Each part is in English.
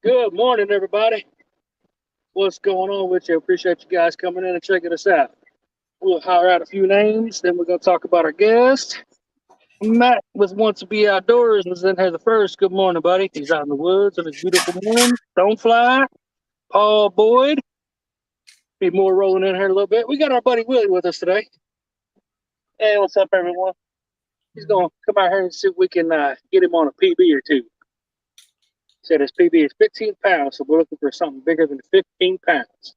Good morning, everybody. What's going on with you? Appreciate you guys coming in and checking us out. We'll holler out a few names, then we're going to talk about our guest. Matt with Want to Be Outdoors was in here the first. Good morning, buddy. He's out in the woods on his beautiful morning. Stonefly, Paul Boyd. Be more rolling in here a little bit. We got our buddy Willie with us today. Hey, what's up, everyone? He's going to come out here and see if we can get him on a PB or two. Said his PB is 15 pounds, so we're looking for something bigger than 15 pounds.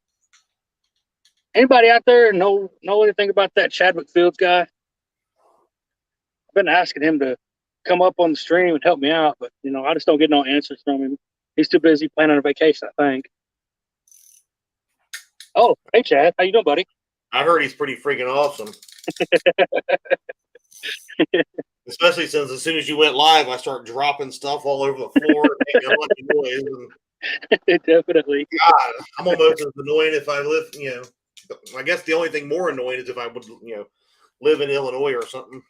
Anybody out there know anything about that Chadwick Fields guy? I've been asking him to come up on the stream and help me out, but I just don't get no answers from him. He's too busy planning a vacation, I think. Oh, hey Chad, how you doing, buddy? I heard he's pretty freaking awesome. Especially since as soon as you went live, I start dropping stuff all over the floor and making a bunch of noise. Definitely. God, I'm almost as annoying if I live, I guess the only thing more annoying is if I would, live in Illinois or something.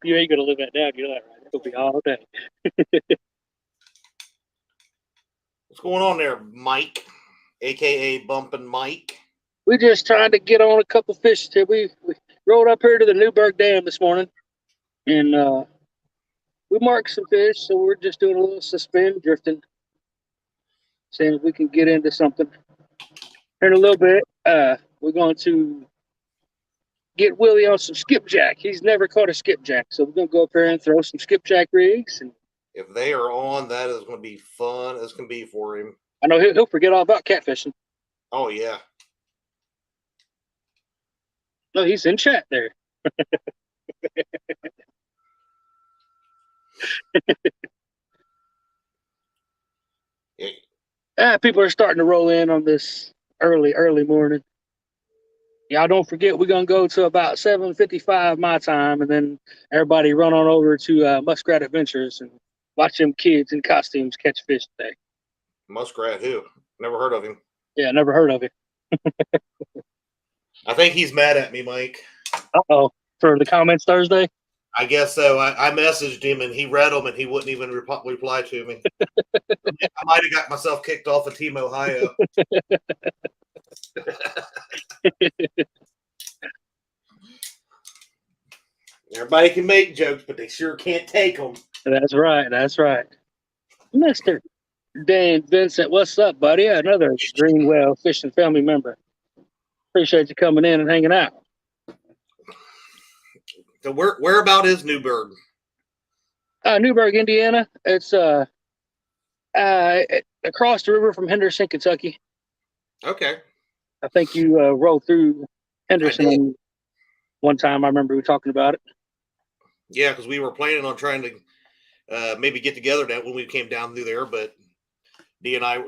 You ain't gonna live that down, you're right. It'll be all day. What's going on there, Mike? AKA Bumpin' Mike. We just trying to get on a couple fish. We rode up here to the Newberg Dam this morning, and we marked some fish. So we're just doing a little suspend drifting, seeing if we can get into something. In a little bit, we're going to get Willie on some skipjack. He's never caught a skipjack, so we're going to go up here and throw some skipjack rigs. And if they are on, that is going to be fun as can be for him. I know he'll forget all about catfishing. Oh, yeah. No, he's in chat there. People are starting to roll in on this early morning. Y'all don't forget, we're going to go to about 7:55 my time, and then everybody run on over to Muskrat Adventures and watch them kids in costumes catch fish today. Muskrat who? Never heard of him. Yeah, never heard of him. I think he's mad at me, Mike. Uh-oh. For the comments Thursday? I guess so. I messaged him, and he read them, and he wouldn't even reply to me. I might have got myself kicked off of Team Ohio. Everybody can make jokes, but they sure can't take them. That's right. Mr. Dan Vincent, what's up, buddy? Another Green Whale Fishing family member. Appreciate you coming in and hanging out. So where about is Newberg? Newberg, Indiana. It's across the river from Henderson, Kentucky. Okay. I think you rode through Henderson one time. I remember we talking about it. Yeah, because we were planning on trying to maybe get together when we came down through there, but D and I,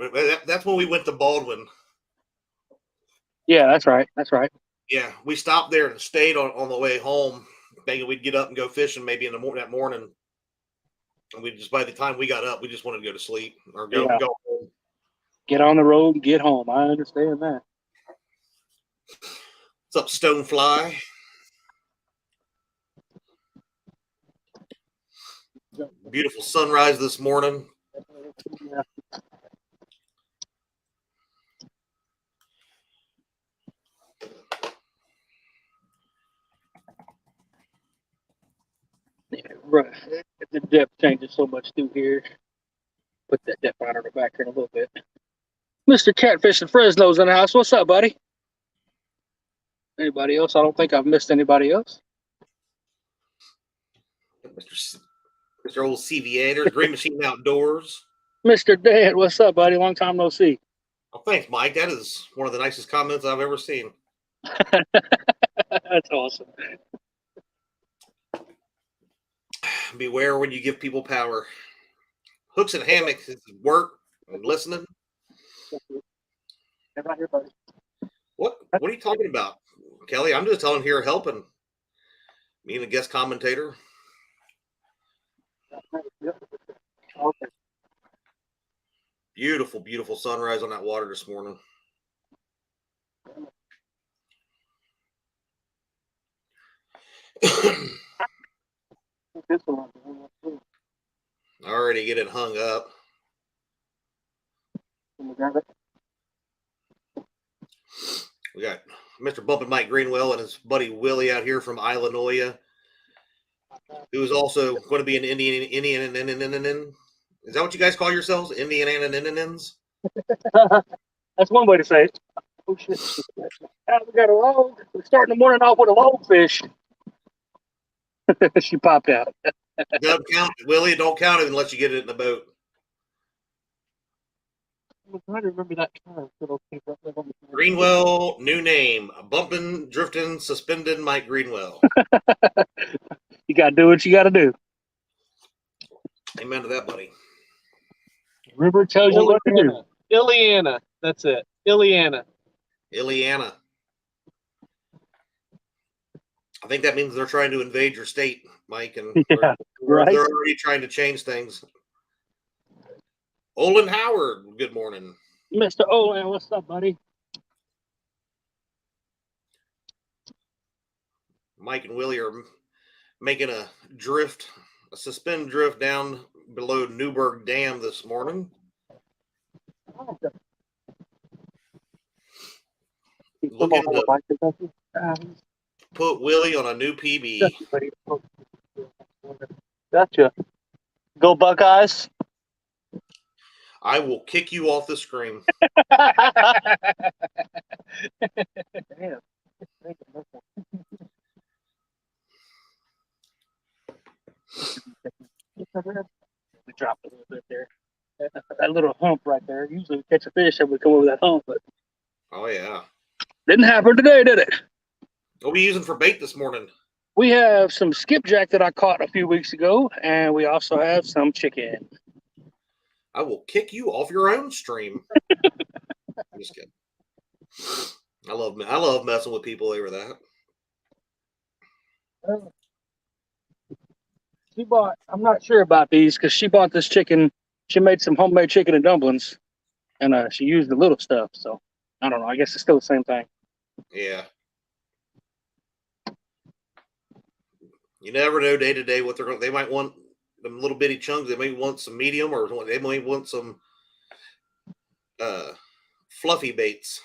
that's when we went to Baldwin. Yeah, that's right. Yeah, we stopped there and stayed on the way home, thinking we'd get up and go fishing maybe in the that morning. And we just, by the time we got up, we just wanted to go to sleep or go home. Get on the road and get home. I understand that. What's up, Stonefly? Beautiful sunrise this morning. Yeah. Right. The depth changes so much through here. Put that depth out on the back here in a little bit. Mr. Catfish and Fresno's in the house. What's up, buddy? Anybody else? I don't think I've missed anybody else. Mr. Old CVAtor, Green Machine Outdoors. Mr. Dan, what's up, buddy? Long time no see. Oh, thanks, Mike. That is one of the nicest comments I've ever seen. That's awesome. Beware when you give people power. Hooks and hammocks is work and listening. Right here, buddy. What are you talking about, Kelly? I'm just telling here helping. Me and the guest commentator. Okay. Beautiful, beautiful sunrise on that water this morning. Already getting hung up. We got Mr. Bumpin' Mike Greenwell and his buddy Willie out here from Illinois, who is also going to be an Indian. Is that what you guys call yourselves? Indians? That's one way to say it. Oh shit! We got a log. We're starting the morning off with a log fish. She popped out. Don't count, Willie. Don't count it unless you get it in the boat. I'm trying to remember that term. Greenwell, new name. Bumpin', drifting, suspended Mike Greenwell. You got to do what you got to do. Amen to that, buddy. River tells you what to do. Iliana. That's it. Iliana. I think that means they're trying to invade your state, Mike, and Yeah, they're right. already trying to change things. Olin Howard, good morning. Mr. Olin, what's up, buddy? Mike and Willie are making a suspend drift down below Newburgh Dam this morning. Looking to put Willie on a new PB. Gotcha. Go Buckeyes. I will kick you off the screen. Damn. We dropped a little bit there. That little hump right there. Usually we catch a fish and we come over that hump, but Oh, yeah. didn't happen today, did it? What are we using for bait this morning? We have some skipjack that I caught a few weeks ago, and we also have some chicken. I will kick you off your own stream. I'm just kidding. I love messing with people over that. She bought, I'm not sure about these because she bought this chicken. She made some homemade chicken and dumplings, and she used the little stuff. So I don't know. I guess it's still the same thing. Yeah. You never know day to day what they're going. They might want them little bitty chunks. They may want some medium, or they might want some fluffy baits,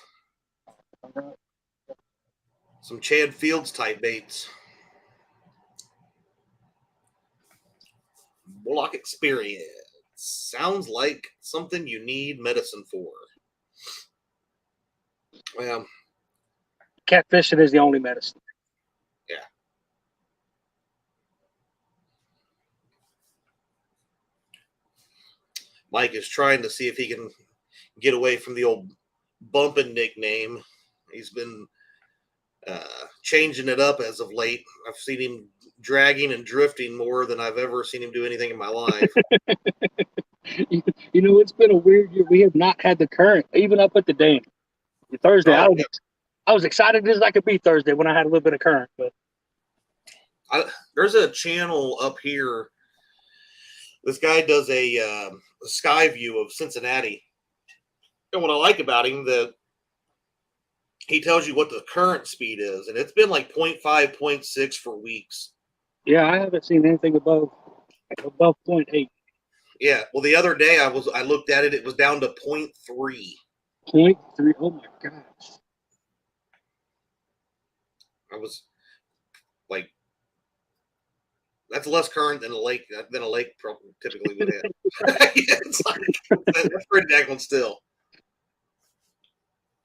some Chad Fields type baits. Bullock experience sounds like something you need medicine for. Well, Catfishing is the only medicine. Yeah. Mike is trying to see if he can get away from the old bumping nickname. He's been changing it up as of late. I've seen him dragging and drifting more than I've ever seen him do anything in my life. You know, it's been a weird year. We have not had the current, even up at the dam. Thursday, I was excited as I could be Thursday when I had a little bit of current. But there's a channel up here. This guy does a sky view of Cincinnati. And what I like about him, that he tells you what the current speed is, and it's been like 0.5, 0.6 for weeks. Yeah, I haven't seen anything above 0.8. Yeah, well, the other day I looked at it; it was down to 0.3. 0.3. Oh my gosh! I was like, that's less current than a lake typically would have. It's like, that's pretty daggone still.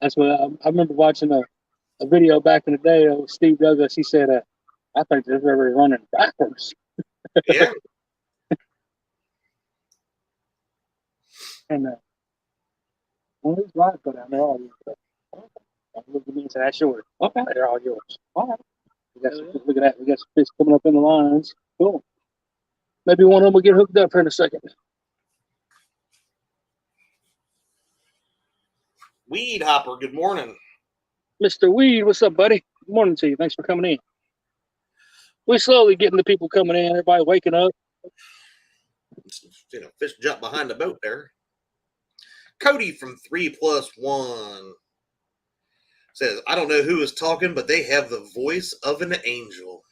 That's what I remember watching a video back in the day of Steve Douglas. He said, "I think this river is running backwards." Yeah. And when these rides go down, they're all yours. I looked at me and said, "That's yours." Okay, they're all yours. All right. Look at that. We got some fish coming up in the lines. Cool. Maybe one of them will get hooked up here in a second. Weed Hopper, good morning. Mr. Weed, what's up, buddy? Good morning to you. Thanks for coming in. We're slowly getting the people coming in. Everybody waking up. Fish jump behind the boat there. Cody from 3+1 says, I don't know who is talking, but they have the voice of an angel.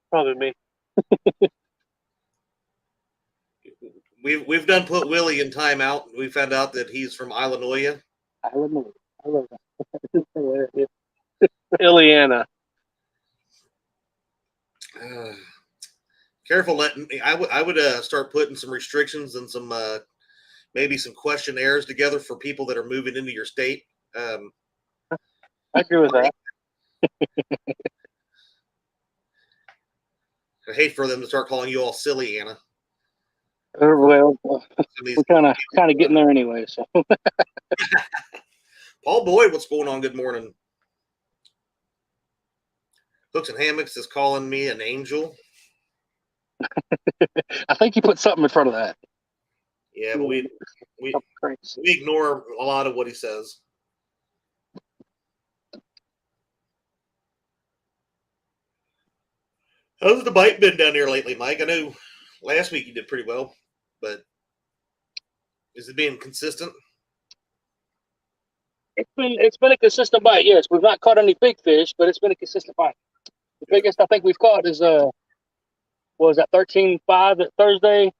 Probably me. we've done put Willie in timeout. We found out that he's from Illinois. I love that. Ileana. Careful letting me. I would start putting some restrictions and some maybe some questionnaires together for people that are moving into your state. I agree with that. I hate for them to start calling you all silly, Anna. Well, These- we're kind of getting there anyway. So Paul Boyd, what's going on? Good morning. Hooks and Hammocks is calling me an angel. I think you put something in front of that. Yeah, but we Crazy. ignore a lot of what he says. How's the bite been down here lately, Mike? I know last week you did pretty well, but is it being consistent? It's been a consistent bite. Yes, we've not caught any big fish, but it's been a consistent bite. The biggest I think we've caught is was that 13.5 at Thursday.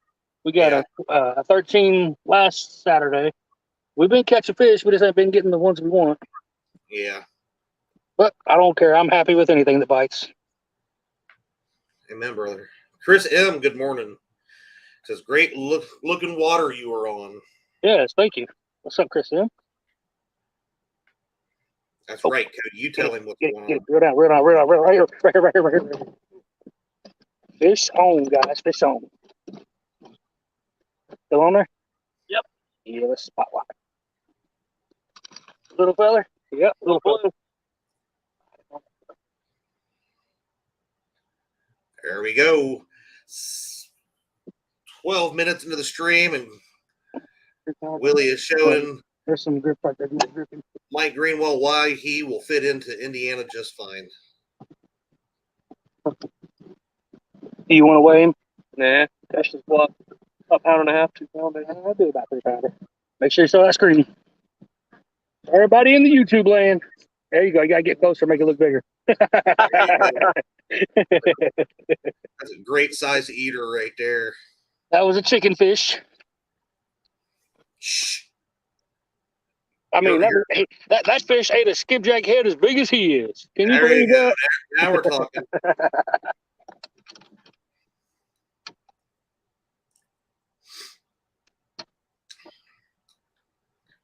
We got a 13 last Saturday. We've been catching fish. We just haven't been getting the ones we want. Yeah. But I don't care. I'm happy with anything that bites. Amen, brother. Chris M., good morning. Says, great looking water you are on. Yes, thank you. What's up, Chris? That's right, Cody. You tell him what's going on. Right here. Fish on, guys. Fish on. Still on there? Yep. Yeah, let's spotlight. Little fella? Yep, little fella. There we go. 12 minutes into the stream, and Willie is showing There's some grip right there. Mike Greenwell why he will fit into Indiana just fine. Do you want to weigh him? Nah. That's just what? A pound and a half, 2 pounds. I'll do about 3 pounder. Make sure you saw that screen. Everybody in the YouTube land. There you go. You got to get closer, make it look bigger. That's a great size eater right there. That was a chicken fish. Shh. I mean, that fish ate a skipjack head as big as he is. Can you There believe you go. that? Now we're talking.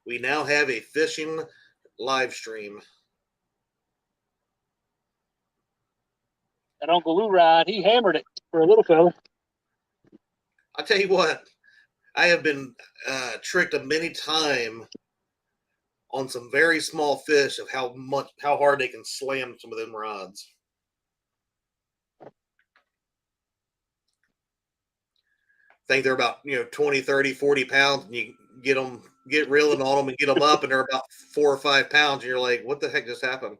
We now have a fishing live stream. That Uncle Lou ride, he hammered it for a little fella. I'll tell you what, I have been tricked a many time on some very small fish of how hard they can slam some of them rods. I think they're about 20, 30, 40 pounds, and you get reeling on them and get them up, and they're about 4 or 5 pounds, and you're like, what the heck just happened?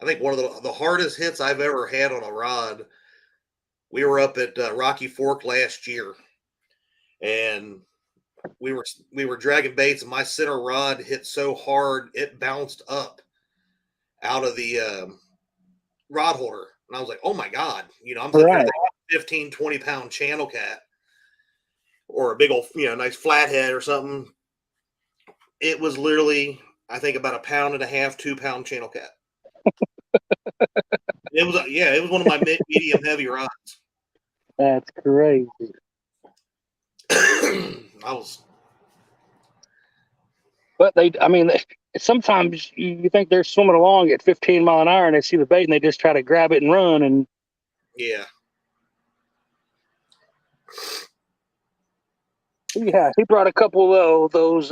I think one of the hardest hits I've ever had on a rod, we were up at Rocky Fork last year, and we were dragging baits, and my center rod hit so hard it bounced up out of the rod holder. And I was like, oh my God, I'm sitting there thinking 15, 20 pound channel cat or a big old, nice flathead or something. It was literally, I think, about 1.5 pound, 2 pound channel cat. It was one of my medium heavy rods. That's crazy. But sometimes you think they're swimming along at 15 mile an hour and they see the bait and they just try to grab it and run. And yeah, he brought a couple of those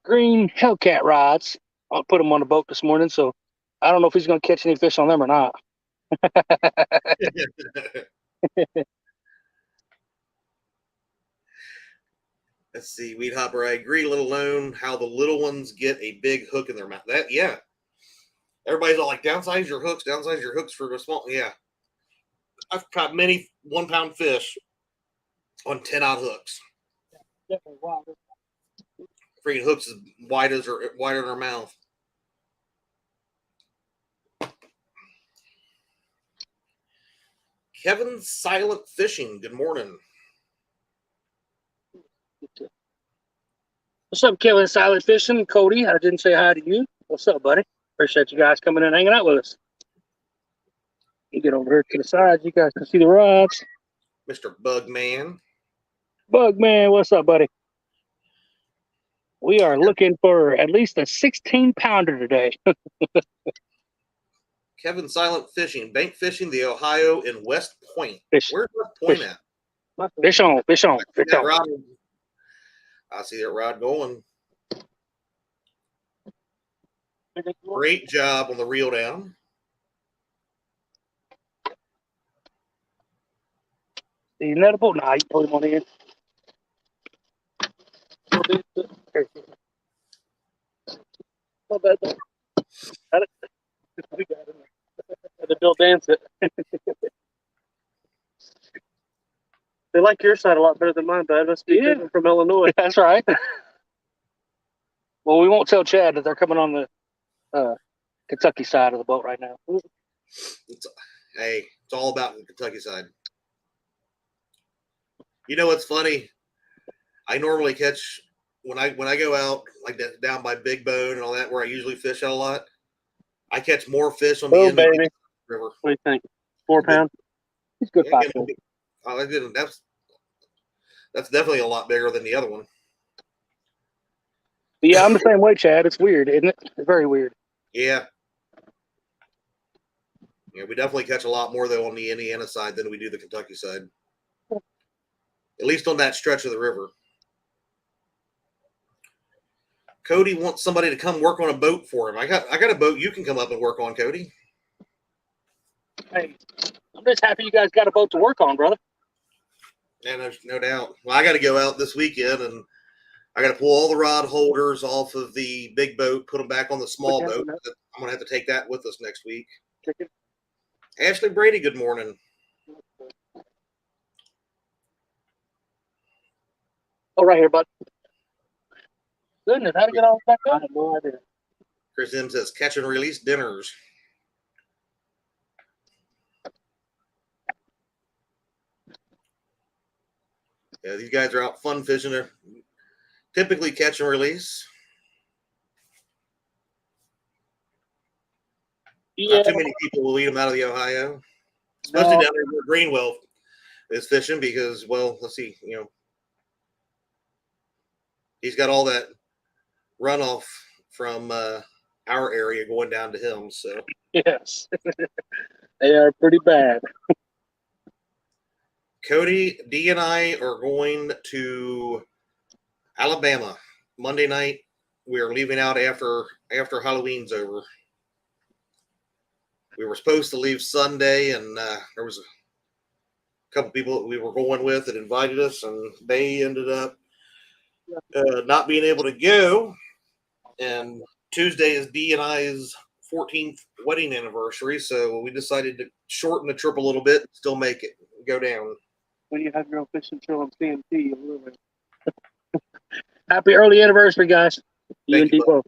green Hellcat rods. I'll put them on the boat this morning, so I don't know if he's going to catch any fish on them or not. Let's see, Weed Hopper. I agree, let alone how the little ones get a big hook in their mouth. Everybody's all like, downsize your hooks for the small. Yeah, I've caught many 1 pound fish on 10-aught hooks. Freaking hooks as wider than her mouth. Kevin Silent Fishing. Good morning. What's up, Kevin Silent Fishing? Cody, I didn't say hi to you. What's up, buddy? Appreciate you guys coming in and hanging out with us. You get over here to the side. You guys can see the rods. Mr. Bugman. Bugman, what's up, buddy? We are looking for at least a 16-pounder today. Kevin Silent Fishing. Bank fishing the Ohio in West Point. Fish, Where's West Point fish. at? Fish on, fish on, fish That on. rod, I see that rod going. Great job on the reel down. The nettable? Nah, you put him on in. Not bad, though. Got it. We got it. The Bill dance it. They like your side a lot better than mine, bud. Must be Yeah. from Illinois. That's right. Well, we won't tell Chad that they're coming on the Kentucky side of the boat right now. Hey, it's all about the Kentucky side. You know what's funny? I normally catch when I go out like that down by Big Bone and all that, where I usually fish out a lot. I catch more fish on the Oh, Indian baby. River. What do you think? 4 pounds? He's good Yeah, fighter. that's definitely a lot bigger than the other one. Yeah, I'm the same way, Chad. It's weird, isn't it? It's very weird. Yeah. Yeah, we definitely catch a lot more though on the Indiana side than we do the Kentucky side. At least on that stretch of the river. Cody wants somebody to come work on a boat for him. I got a boat you can come up and work on, Cody. Hey, I'm just happy you guys got a boat to work on, brother. Yeah, there's no doubt. Well, I got to go out this weekend and I got to pull all the rod holders off of the big boat, put them back on the small boat. I'm going to have to take that with us next week. Chicken. Ashley Brady, good morning. Oh, right here, bud. Goodness, how to get all back up? I have no idea. Chris M says catch and release dinners. Yeah, these guys are out fun fishing. They're typically catch and release. Yeah. Not too many people will eat them out of the Ohio, especially down there where Greenwell is fishing because, well, let's see, he's got all that runoff from our area going down to him. So Yes, they are pretty bad. Cody, D, and I are going to Alabama Monday night. We are leaving out after Halloween's over. We were supposed to leave Sunday, and there was a couple people that we were going with that invited us, and they ended up not being able to go. And Tuesday is D and I's 14th wedding anniversary, so we decided to shorten the trip a little bit, still make it go down. When you have your own fishing show on CMT, you'll live it. Happy early anniversary, guys. You and Depot.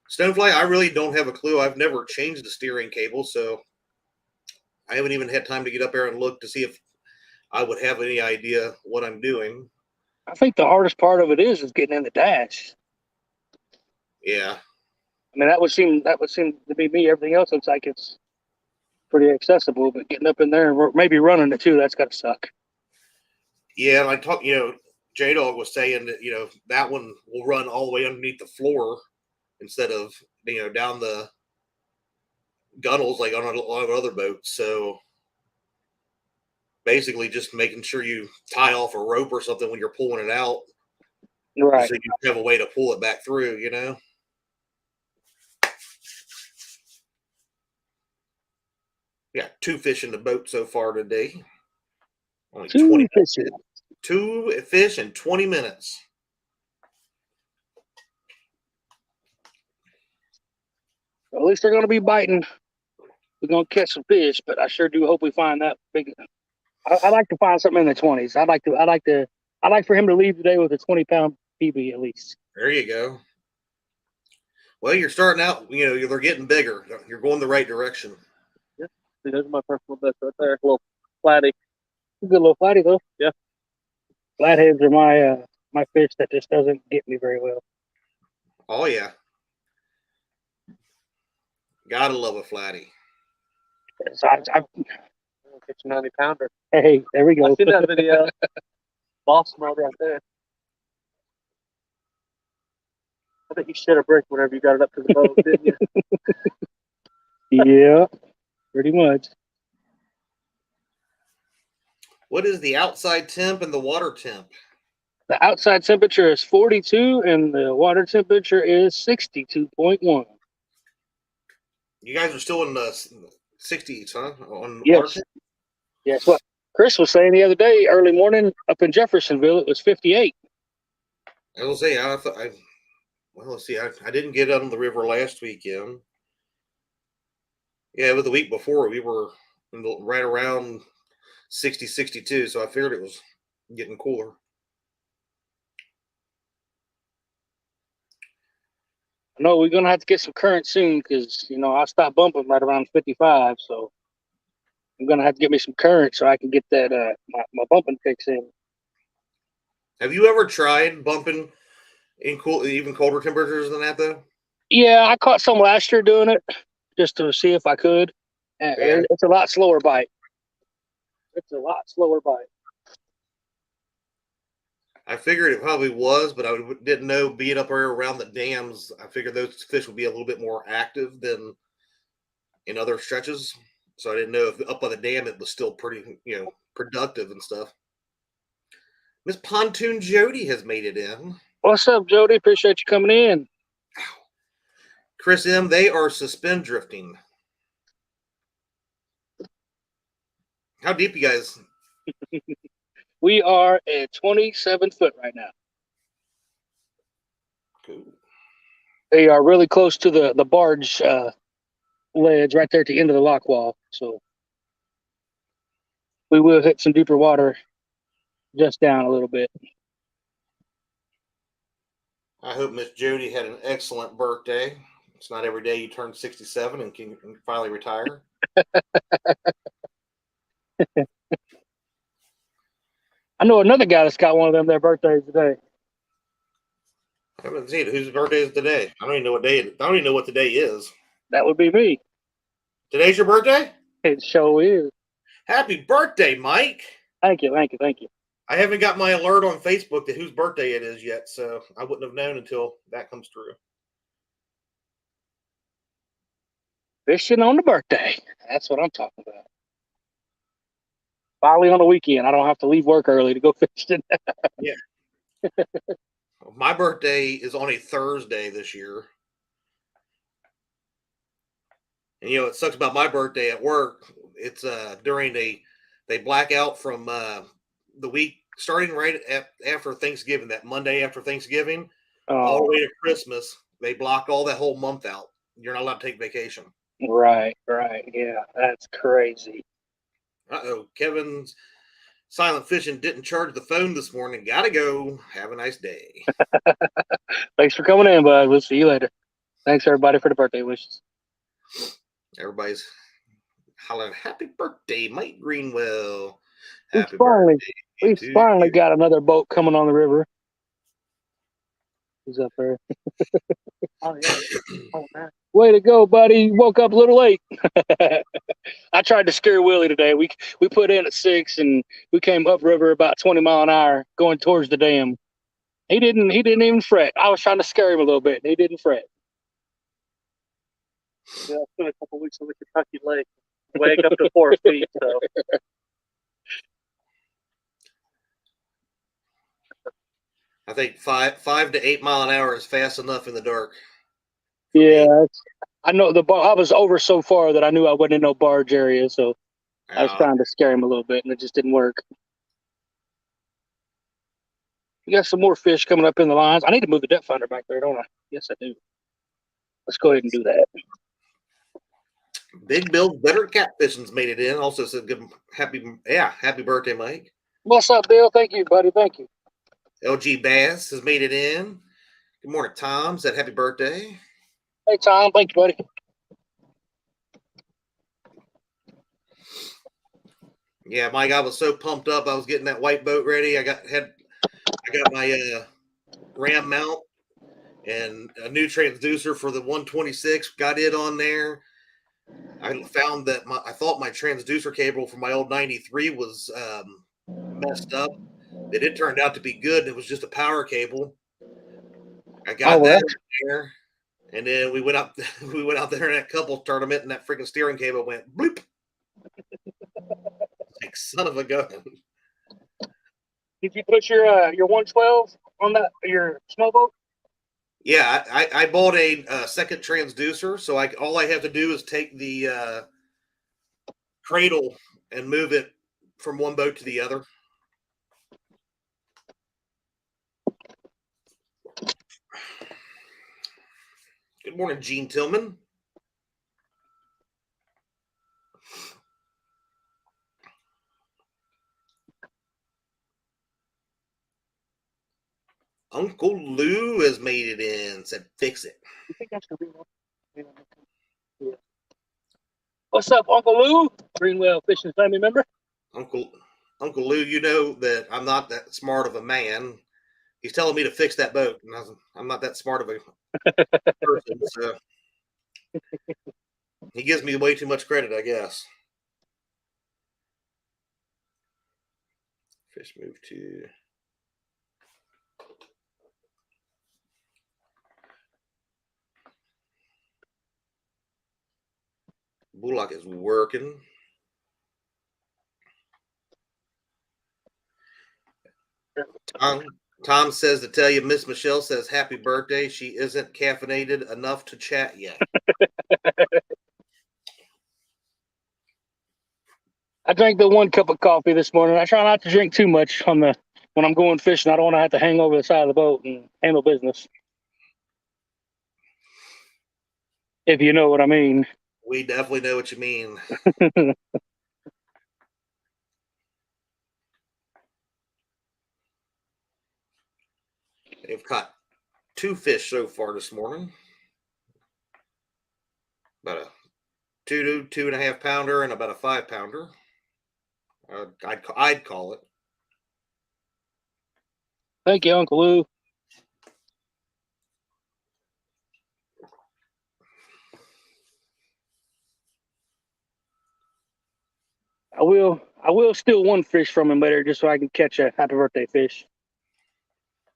Stonefly, I really don't have a clue. I've never changed the steering cable, so I haven't even had time to get up there and look to see if I would have any idea what I'm doing. I think the hardest part of it is getting in the dash. Yeah. I mean, that would seem to be me. Everything else looks like it's pretty accessible, but getting up in there and maybe running it too, that's got to suck. Yeah, and I talked, J-Dog was saying that, that one will run all the way underneath the floor instead of, down the gunnels like on a lot of other boats. So basically just making sure you tie off a rope or something when you're pulling it out. Right. So you have a way to pull it back through, Yeah, 2 fish in the boat so far today. Only 20 fish. 2 fish in 20 minutes. Well, at least they're going to be biting. We're going to catch some fish, but I sure do hope we find that big. I like to find something in the 20s. I'd like for him to leave today with a 20-pound PB at least. There you go. Well, you're starting out, they're getting bigger. You're going the right direction. Yeah. See, those are my personal best right there. A little flatty. Good little flatty though. Yeah. Flatheads are my fish that just doesn't get me very well. Oh yeah. Gotta love a flatty. So I'll get you 90-pounder. hey, there we I go. seen that video. Boss mode right there. I think you shit a brick whenever you got it up to the boat, didn't you? Yeah, pretty much. What is the outside temp and the water temp? The outside temperature is 42 and the water temperature is 62.1. You guys are still in the 60s, huh? On Yes. water temp? Yes, what Chris was saying the other day, early morning up in Jeffersonville, it was 58. I will say, well, let's see. I didn't get out on the river last weekend. Yeah, but the week before we were right around 60, 62, so I figured it was getting cooler. No, we're gonna have to get some current soon because I stopped bumping right around 55, so I'm gonna have to get me some current so I can get that my bumping fix in. Have you ever tried bumping in even colder temperatures than that, though? Yeah, I caught some last year doing it just to see if I could. And Yeah. it's a lot slower bite. It's a lot slower bite. I figured it probably was, but I didn't know being up there around the dams. I figured those fish would be a little bit more active than in other stretches. So I didn't know if up by the dam it was still pretty, productive and stuff. Miss Pontoon Jody has made it in. What's up, Jody? Appreciate you coming in. Chris M., they are suspend drifting. How deep, you guys? We are at 27 foot right now. Cool. They are really close to the barge ledge right there at the end of the lock wall. So we will hit some deeper water just down a little bit. I hope Miss Jody had an excellent birthday. It's not every day you turn 67 and can finally retire. I know another guy that's got one of them their birthdays today. I haven't seen it. Whose birthday is today? I don't even know what day. I don't even know what today is. That would be me. Today's your birthday? It sure is. Happy birthday, Mike. Thank you. I haven't got my alert on Facebook to whose birthday it is yet, so I wouldn't have known until that comes through. Fishing on the birthday. That's what I'm talking about. Finally on the weekend. I don't have to leave work early to go fishing. Yeah. My birthday is on a Thursday this year. And it sucks about my birthday at work. It's during they black out from the week starting right after Thanksgiving, that Monday after Thanksgiving, all the way to Christmas. They block all that whole month out. You're not allowed to take vacation. Right. Yeah, that's crazy. Uh-oh, Kevin's Silent Fishing didn't charge the phone this morning. Gotta go. Have a nice day. Thanks for coming in, bud. We'll see you later. Thanks, everybody, for the birthday wishes. Everybody's hollering, happy birthday, Mike Greenwell. We've finally got another boat coming on the river. He's up there. Oh, yeah. Oh, man. Way to go, buddy. Woke up a little late. I tried to scare Willie today. We put in at 6 and we came upriver about 20 mile an hour going towards the dam. He didn't even fret. I was trying to scare him a little bit and he didn't fret. Yeah, I spent a couple weeks on the Kentucky Lake. Wake up to 4 feet, so. I think 5 to 8 mile an hour is fast enough in the dark. Yeah, I know I was over so far that I knew I wasn't in no barge area, so I was trying to scare him a little bit, and it just didn't work. We got some more fish coming up in the lines. I need to move the depth finder back there, don't I? Yes, I do. Let's go ahead and do that. Big Bill Better Catfishing's made it in. Also said happy birthday, Mike. What's up, Bill? Thank you, buddy. Thank you. LG Bass has made it in. Good morning, Tom. Said happy birthday. Hey, Tom. Thank you, buddy. Yeah, Mike, I was so pumped up. I was getting that white boat ready. I got my ram mount and a new transducer for the 126. Got it on there. I found that I thought my transducer cable for my old 93 was messed up. It turned out to be good. And it was just a power cable. I got well, that in there, and then we went out. We went out there in that couples tournament, and that freaking steering cable went bloop. Like son of a gun. did you put your 112 on that your small boat? Yeah, I bought a second transducer, so all I have to do is take the cradle and move it from one boat to the other. Good morning, Gene Tillman. Uncle Lou has made it in. Said fix it. You think that's gonna be one? Yeah. What's up, Uncle Lou? Greenwell Fishing family member. Uncle Lou, you know that I'm not that smart of a man. He's telling me to fix that boat, and I'm not that smart of a person. So he gives me way too much credit, I guess. Fish move to. Bullock is working. Tom says to tell you, Miss Michelle says happy birthday. She isn't caffeinated enough to chat yet. I drank the 1 cup of coffee this morning. I try not to drink too much when I'm going fishing. I don't want to have to hang over the side of the boat and handle business. If you know what I mean. We definitely know what you mean. They've caught 2 fish so far this morning. About a 2.5 pounder and about a 5 pounder. I'd call it. Thank you, Uncle Lou. I will steal 1 fish from him later just so I can catch a happy birthday fish.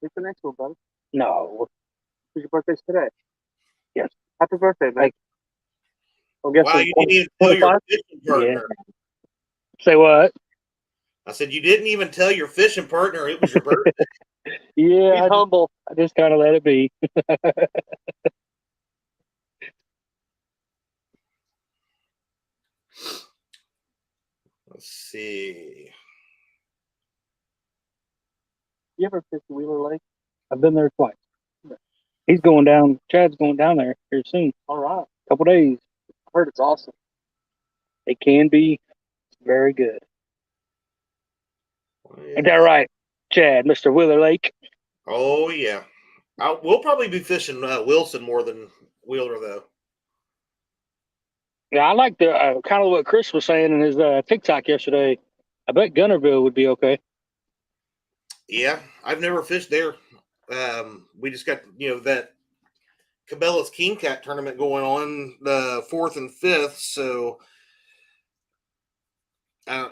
What's the next one, buddy? No. Your birthday's today. Yes. Happy birthday, man. Well, guess Wow, what? you didn't even tell your fishing partner. Say what? I said you didn't even tell your fishing partner it was your birthday. Yeah, He's humble. I just kind of let it be. Let's see. You ever fish the Wheeler Lake? I've been there twice. He's going down. Chad's going down there here soon. All right. Couple days. I heard it's awesome. It can be very good. Ain't that right, Chad, Mr. Wheeler Lake? Oh, yeah. We'll probably be fishing Wilson more than Wheeler, though. Yeah, I like the kind of what Chris was saying in his TikTok yesterday. I bet Gunnerville would be okay. Yeah, I've never fished there. We just got, that Cabela's King Cat tournament going on the 4th and 5th. So,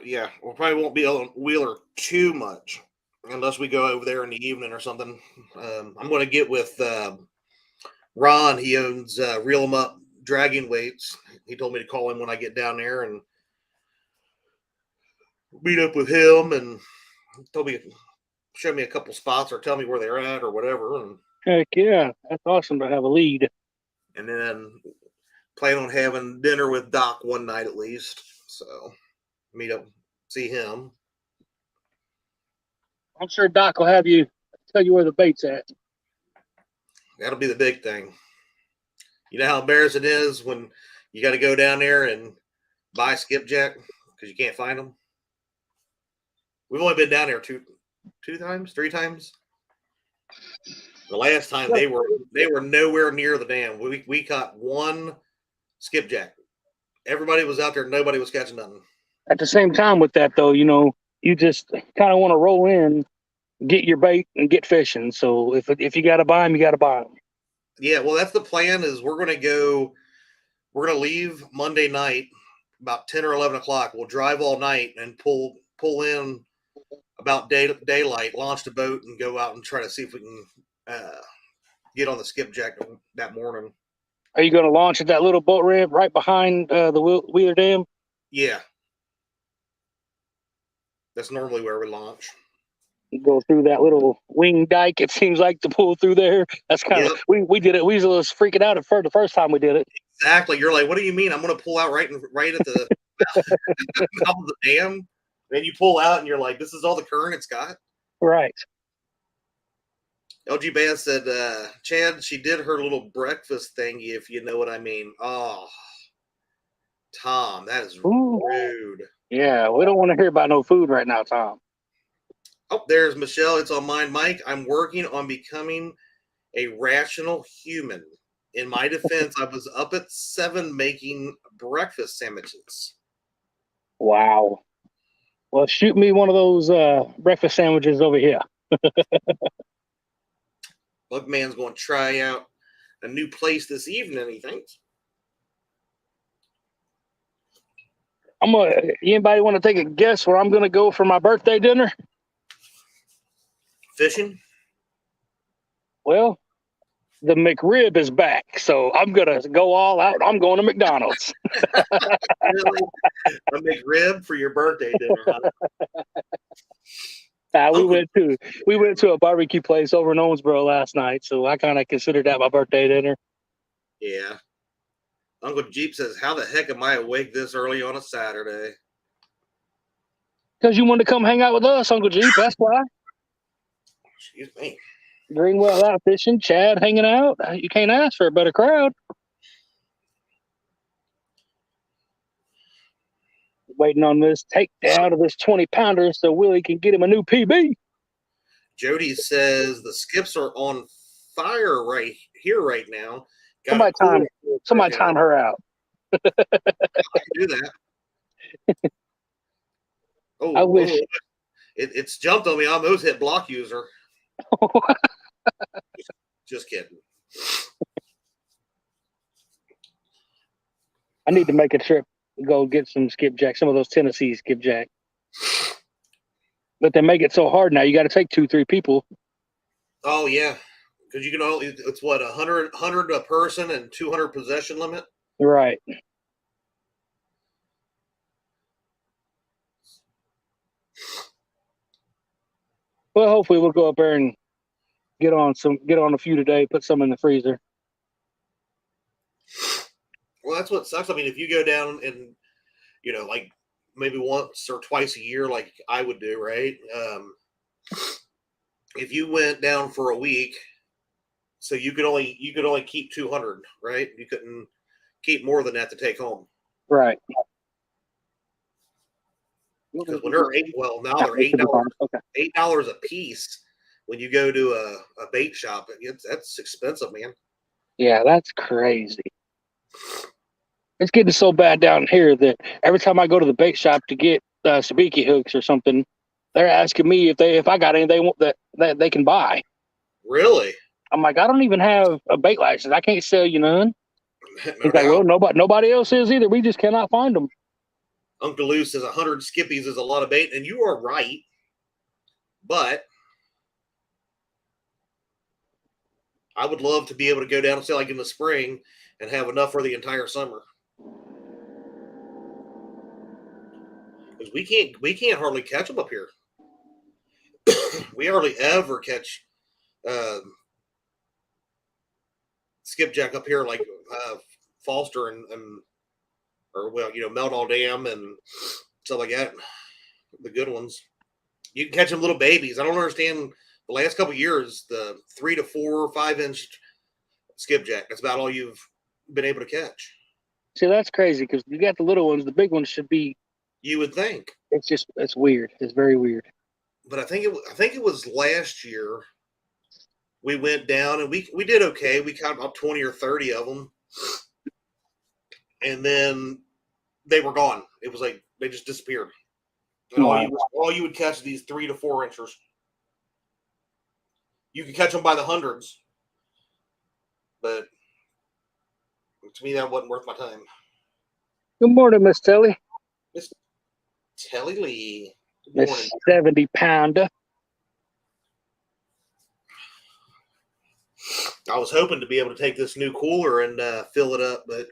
yeah, we probably won't be on Wheeler too much unless we go over there in the evening or something. I'm going to get with Ron. He owns Reel 'em Up Dragging Weights. He told me to call him when I get down there and meet up with him, and told me show me a couple spots or tell me where they're at or whatever. And Heck yeah, that's awesome to have a lead. And then plan on having dinner with Doc one night at least. So meet up, see him. I'm sure Doc will have you tell you where the bait's at. That'll be the big thing. You know how embarrassing it is when you got to go down there and buy skipjack because you can't find them. We've only been down there two times, 3 times. The last time they were nowhere near the dam. We caught 1 skipjack. Everybody was out there. Nobody was catching nothing. At the same time with that, though, you just kind of want to roll in, get your bait, and get fishing. So if you got to buy them, you got to buy them. Yeah, well, that's the plan. Is we're gonna leave Monday night about 10 or 11 o'clock. We'll drive all night and pull in about daylight, launch the boat, and go out and try to see if we can get on the skipjack that morning. Are you going to launch at that little boat ramp right behind the Wheeler Dam? Yeah, that's normally where we launch. You go through that little wing dike. It seems like to pull through there. That's kind of we did it. We was freaking out the first time we did it. Exactly. You're like, what do you mean? I'm going to pull out right at the mouth of the dam. Then you pull out and you're like, this is all the current it's got. Right. LG Bass said, Chad, she did her little breakfast thingy, if you know what I mean. Oh, Tom, that is rude. Yeah, we don't want to hear about no food right now, Tom. Oh, there's Michelle. It's on mine, Mike. I'm working on becoming a rational human. In my defense, I was up at 7 making breakfast sandwiches. Wow. Well, shoot me one of those breakfast sandwiches over here. Bugman's going to try out a new place this evening, he thinks. Anybody want to take a guess where I'm gonna go for my birthday dinner? Fishing? Well, the McRib is back, so I'm gonna go all out. I'm going to McDonald's. Really? A McRib for your birthday dinner, huh? We went to a barbecue place over in Owensboro last night, so I kind of considered that my birthday dinner. Yeah. Uncle Jeep says, how the heck am I awake this early on a Saturday? Because you wanted to come hang out with us, Uncle Jeep. That's why. Excuse me. Greenwell out fishing, Chad hanging out. You can't ask for a better crowd. Waiting on this takedown of this 20-pounder so Willie can get him a new PB. Jody says the skips are on fire right here right now. Somebody time her out. I can do that. I wish. It's jumped on me. I almost hit block user. Just kidding. I need to make a trip, go get some skipjack, some of those Tennessee skipjack. But they make it so hard now. You got to take 2-3 people. Oh yeah, because you can only it's what 100 a person and 200 possession limit. Right. Well, hopefully we'll go up there and get on a few today. Put some in the freezer. Well, that's what sucks. I mean, if you go down and like maybe once or twice a year, like I would do, right? If you went down for a week, so you could only keep 200, right? You couldn't keep more than that to take home, right? Because when they're now they're $8, $8 a piece. When you go to a bait shop, that's expensive, man. Yeah, that's crazy. It's getting so bad down here that every time I go to the bait shop to get sabiki hooks or something, they're asking me if I got any they want that they can buy. Really? I'm like, I don't even have a bait license. I can't sell you none. No He's like, doubt. well, nobody else is either. We just cannot find them. Uncle Lou says 100 skippies is a lot of bait, and you are right. But I would love to be able to go down and say, like in the spring, and have enough for the entire summer. Because we can't hardly catch them up here. We hardly ever catch skipjack up here, like Foster and Melt All Dam and stuff like that. The good ones. You can catch them little babies. I don't understand. The last couple of years, the 3 to 4 or 5 inch skipjack. That's about all you've been able to catch. See, that's crazy because you got the little ones. The big ones should be. You would think. It's weird. It's very weird. But I think it was last year. We went down and we did okay. We caught about 20 or 30 of them, and then they were gone. It was like they just disappeared. And Wow. all you would catch these 3 to 4 inchers. You could catch them by the hundreds, but to me that wasn't worth my time. Good morning, Miss Telly. Miss Telly Lee. Good Miss morning. 70-pounder. I was hoping to be able to take this new cooler and fill it up, but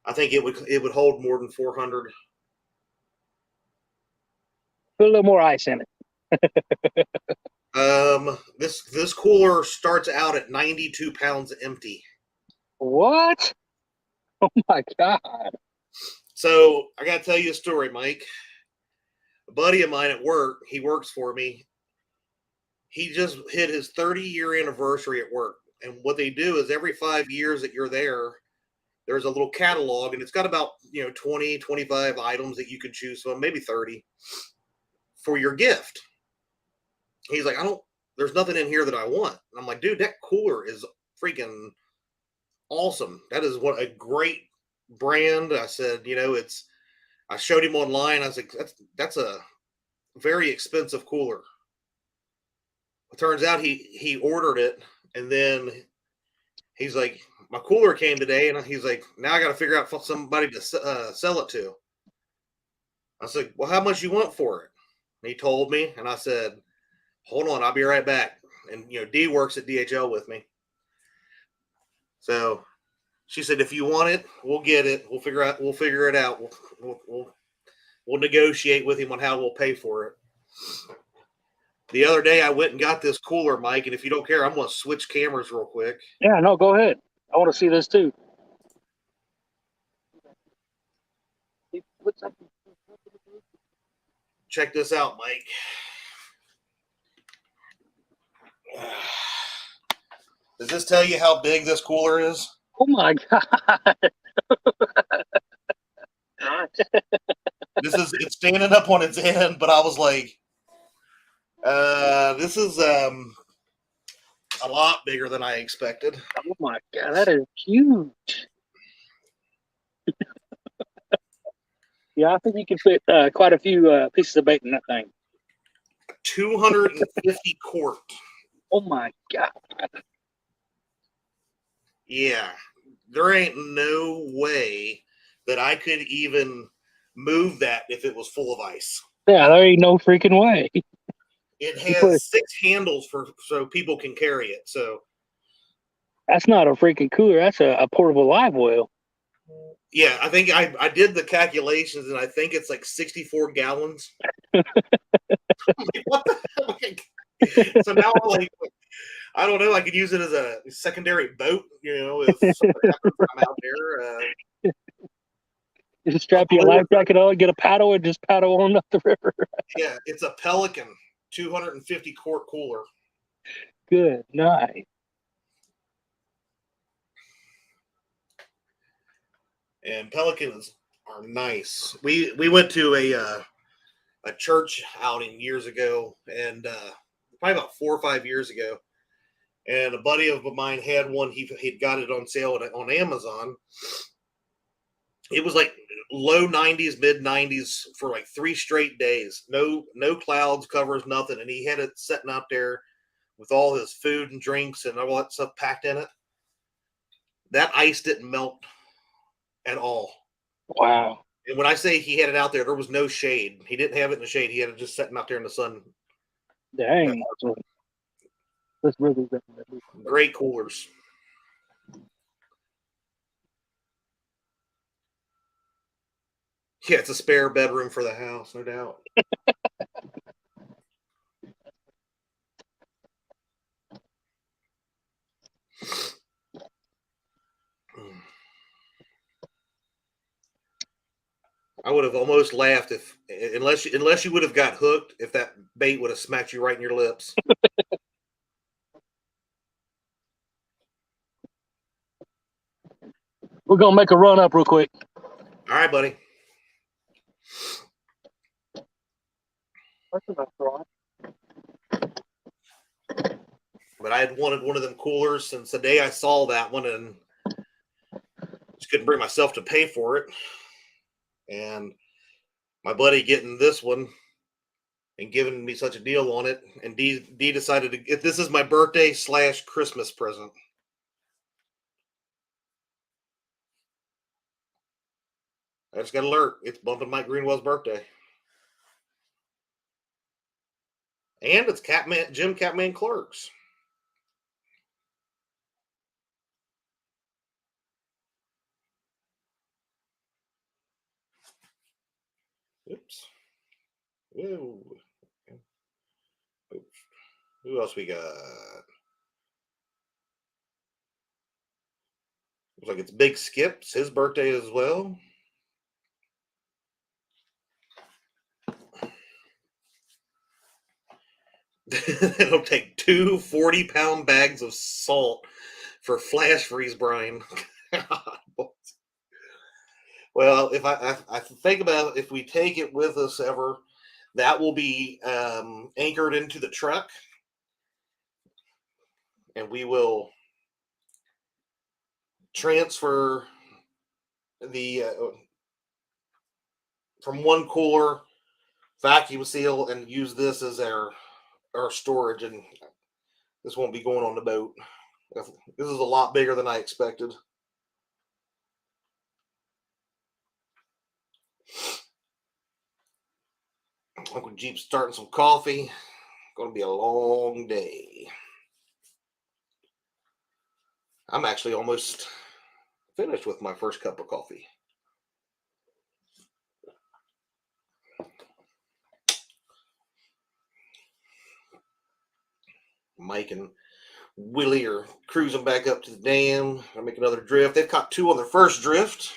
I think it would hold more than 400. Put a little more ice in it. This cooler starts out at 92 pounds empty. What? Oh my God. So I got to tell you a story, Mike. A buddy of mine at work, he works for me. He just hit his 30-year anniversary at work. And what they do is every 5 years that you're there, there's a little catalog, and it's got about 20, 25 items that you can choose from, maybe 30 for your gift. He's like, there's nothing in here that I want. And I'm like, dude, that cooler is freaking awesome. That is what a great brand. I said, I showed him online. I was like, that's a very expensive cooler. It turns out he ordered it, and then he's like, my cooler came today, and he's like, now I got to figure out somebody to sell it to. I was like, well, how much you want for it? And he told me, and I said, hold on, I'll be right back. And Dee works at DHL with me. So she said, if you want it, we'll get it. We'll figure it out. We'll negotiate with him on how we'll pay for it. The other day I went and got this cooler, Mike, and if you don't care, I'm going to switch cameras real quick. Yeah, no, go ahead. I want to see this too. Check this out, Mike. Does this tell you how big this cooler is? Oh my God. It's standing up on its end, but I was like, this is a lot bigger than I expected. Oh my God, that is huge. Yeah, I think you can fit quite a few pieces of bait in that thing. 250 quart. Oh my God. Yeah, there ain't no way that I could even move that if it was full of ice. Yeah, there ain't no freaking way. It has 6 handles so people can carry it. So that's not a freaking cooler. That's a portable live well. Yeah, I think I did the calculations, and I think it's like 64 gallons. I'm like, what the hell? So now I'm like, I don't know. I could use it as a secondary boat, if something happens when I'm out there. You just strap your life jacket on, get a paddle, and just paddle on up the river. Yeah, it's a Pelican 250 quart cooler. Good night. And Pelicans are nice. We went to a church outing years ago, and probably about 4 or 5 years ago. And a buddy of mine had one. He'd got it on sale on Amazon. It was like low 90s, mid 90s for like 3 straight days. No clouds, covers, nothing. And he had it sitting out there with all his food and drinks and all that stuff packed in it. That ice didn't melt at all. Wow. And when I say he had it out there, there was no shade. He didn't have it in the shade. He had it just sitting out there in the sun. Dang. That's really good. Great coolers. Yeah, it's a spare bedroom for the house, no doubt. I would have almost laughed unless you would have got hooked, if that bait would have smacked you right in your lips. We're gonna make a run up real quick. All right, buddy. But I had wanted one of them coolers since the day I saw that one, and just couldn't bring myself to pay for it. And my buddy getting this one and giving me such a deal on it, and D decided to, if this is my birthday / Christmas present. I just got alert. It's bumping Mike Greenwell's birthday. And it's Jim Catman Clark's. Oops. Whoa. Oops. Who else we got? Looks like it's Big Skip's his birthday as well. It'll take 2 40-pound bags of salt for flash freeze brine. Well, if I think about if we take it with us ever, that will be anchored into the truck, and we will transfer the from one cooler, vacuum seal, and use this as our storage, and this won't be going on the boat. This is a lot bigger than I expected. Uncle Jeep's starting some coffee. Going to be a long day. I'm actually almost finished with my first cup of coffee. Mike and Willie are cruising back up to the dam. I make another drift. They've caught 2 on their first drift.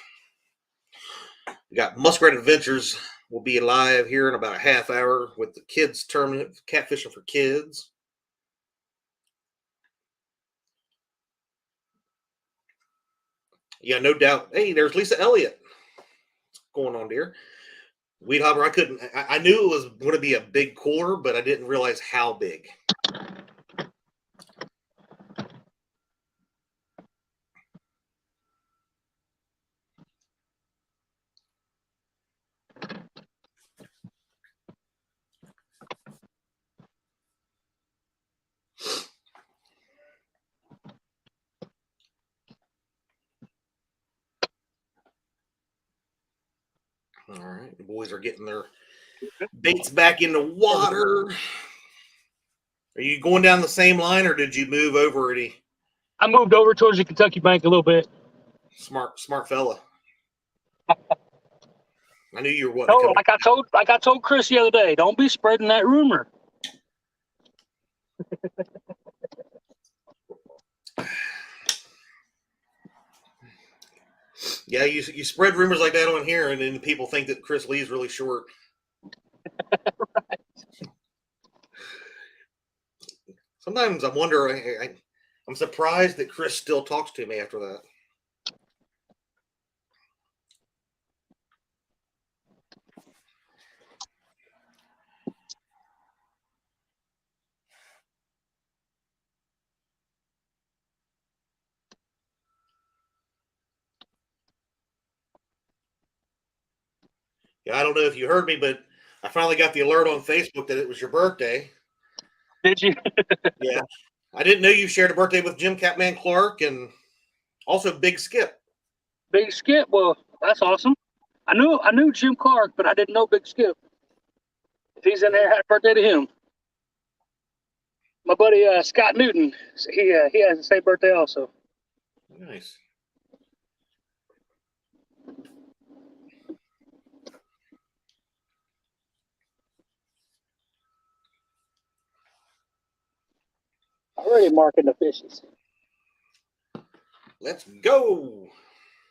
We got Muskrat Adventures will be live here in about a half hour with the kids tournament, Catfishing for Kids. Yeah, no doubt. Hey, there's Lisa Elliott. What's going on, dear? Weed Hopper, I knew it was going to be a big cooler, but I didn't realize how big. All right, the boys are getting their baits back in the water. Are you going down the same line, or did you move over any? I moved over towards the Kentucky bank a little bit. Smart fella. I knew you were what. Oh, like I told Chris the other day, don't be spreading that rumor. Yeah, you spread rumors like that on here, and then people think that Chris Lee's really short. Right. Sometimes I wonder. I'm surprised that Chris still talks to me after that. Yeah, I don't know if you heard me, but I finally got the alert on Facebook that it was your birthday. Did you? Yeah. I didn't know you shared a birthday with Jim Catman Clark and also Big Skip. Big Skip? Well, that's awesome. I knew Jim Clark, but I didn't know Big Skip. If he's in there, happy birthday to him. My buddy Scott Newton, he has the same birthday also. Nice. Already marking the fishes. Let's go.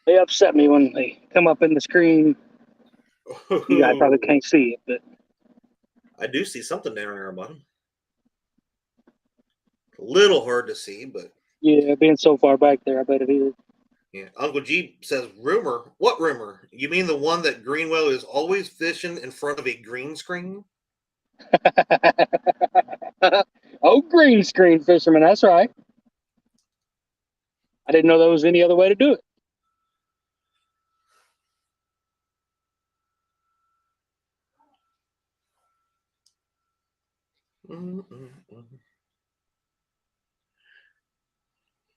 They upset me when they come up in the screen. You guys probably can't see it, but I do see something down there, bottom. A little hard to see, but yeah, being so far back there, I bet it is. yeah. Uncle G says, rumor. What rumor? You mean the one that Greenwell is always fishing in front of a green screen? Oh, green screen fisherman, that's right. I didn't know there was any other way to do it.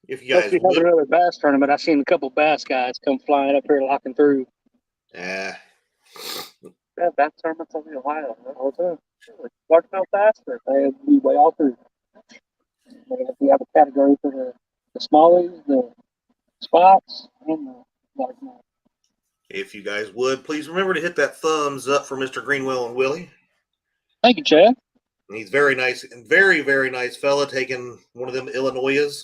If you guys If you have would, another bass tournament, I've seen a couple bass guys come flying up here locking through. Yeah, bass tournaments in Ohio. All the time. Largemouth bass. They'd be way all through. We have a category for the smallies, the spots, and the largemouth. if you guys would, please remember to hit that thumbs up for Mr. Greenwell and Willie. Thank you, Chad. He's very nice and very, very nice fella, taking one of them Illinois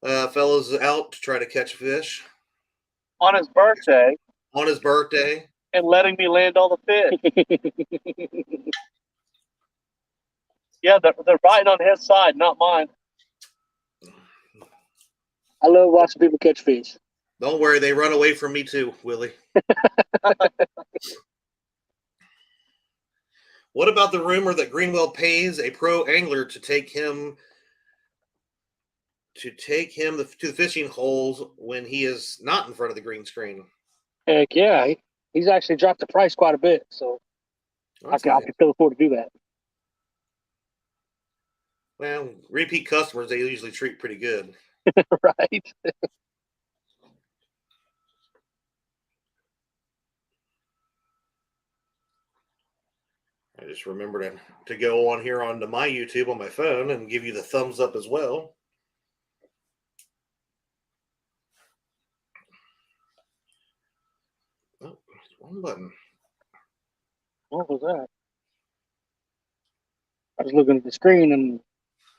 fellas out to try to catch fish On his birthday on his birthday. and letting me land all the fish. Yeah, they're biting on his side, not mine. I love watching people catch fish. Don't worry, they run away from me too, Willie. What about the rumor that Greenwell pays a pro angler to take him to the fishing holes when he is not in front of the green screen? Heck yeah, he's actually dropped the price quite a bit, so I can still afford to do that. Well, repeat customers, they usually treat pretty good. Right. I just remember to go on here onto my YouTube on my phone and give you the thumbs up as well. Oh, wrong button. What was that? I was looking at the screen and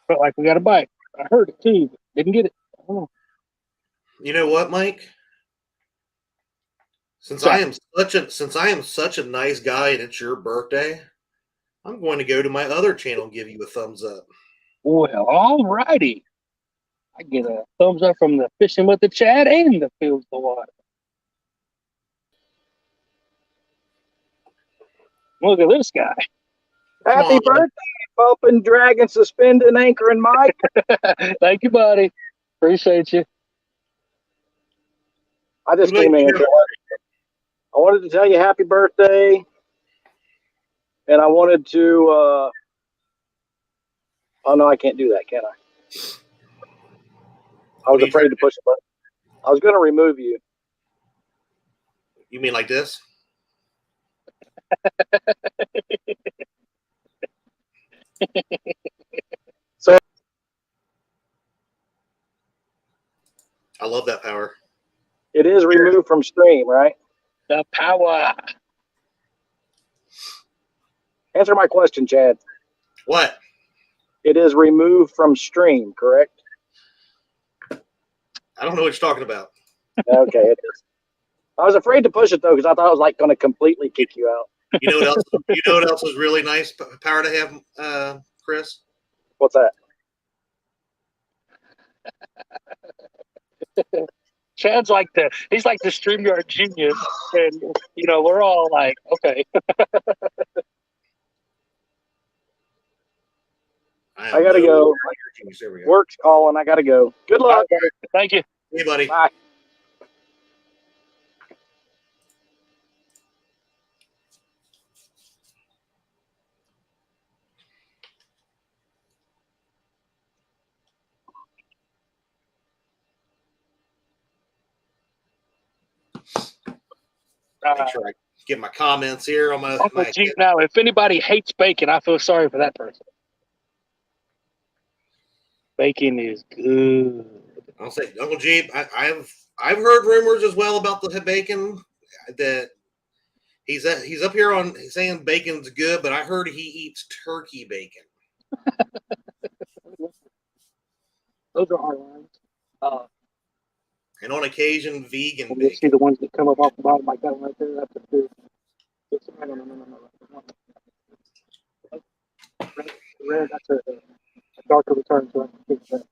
felt like we got a bite. I heard it too, but didn't get it. I don't know. You know what, Mike? Since I am such a nice guy and it's your birthday, I'm going to go to my other channel and give you a thumbs up. Well, all righty. I get a thumbs up from the Fishing with the Chad and the Fields the Water. Look at this guy. Happy birthday, Open Dragon, Suspended, Anchor, and Mike. Thank you, buddy. Appreciate you. I just came in. I wanted to tell you happy birthday, and I wanted to. Oh no, I can't do that, can I? I was afraid to push the button. I was going to remove you. You mean like this? So I love that power. it is removed from stream, right? The power. Answer my question, Chad. What? It is removed from stream, correct? I don't know what you're talking about. Okay, it is. I was afraid to push it though because I thought it was like going to completely kick you out. You know what else? You know what else is really nice power to have, Chris? What's that? Chad's like he's like the StreamYard genius, and we're all like, okay. I gotta go. There we go. Work's calling. I gotta go. Good luck. Right, thank you. Hey, buddy. Bye. Make sure I get my comments here on my. Now, if anybody hates bacon, I feel sorry for that person. Bacon is good. I'll say, Uncle Jeep. I've heard rumors as well about the bacon that he's up here on saying bacon's good, but I heard he eats turkey bacon. Those are our lines. And on occasion, vegan You bacon. see the ones that come up off the bottom like that one right there? That's a good. No. Red, that's a darker return, so I can fix that.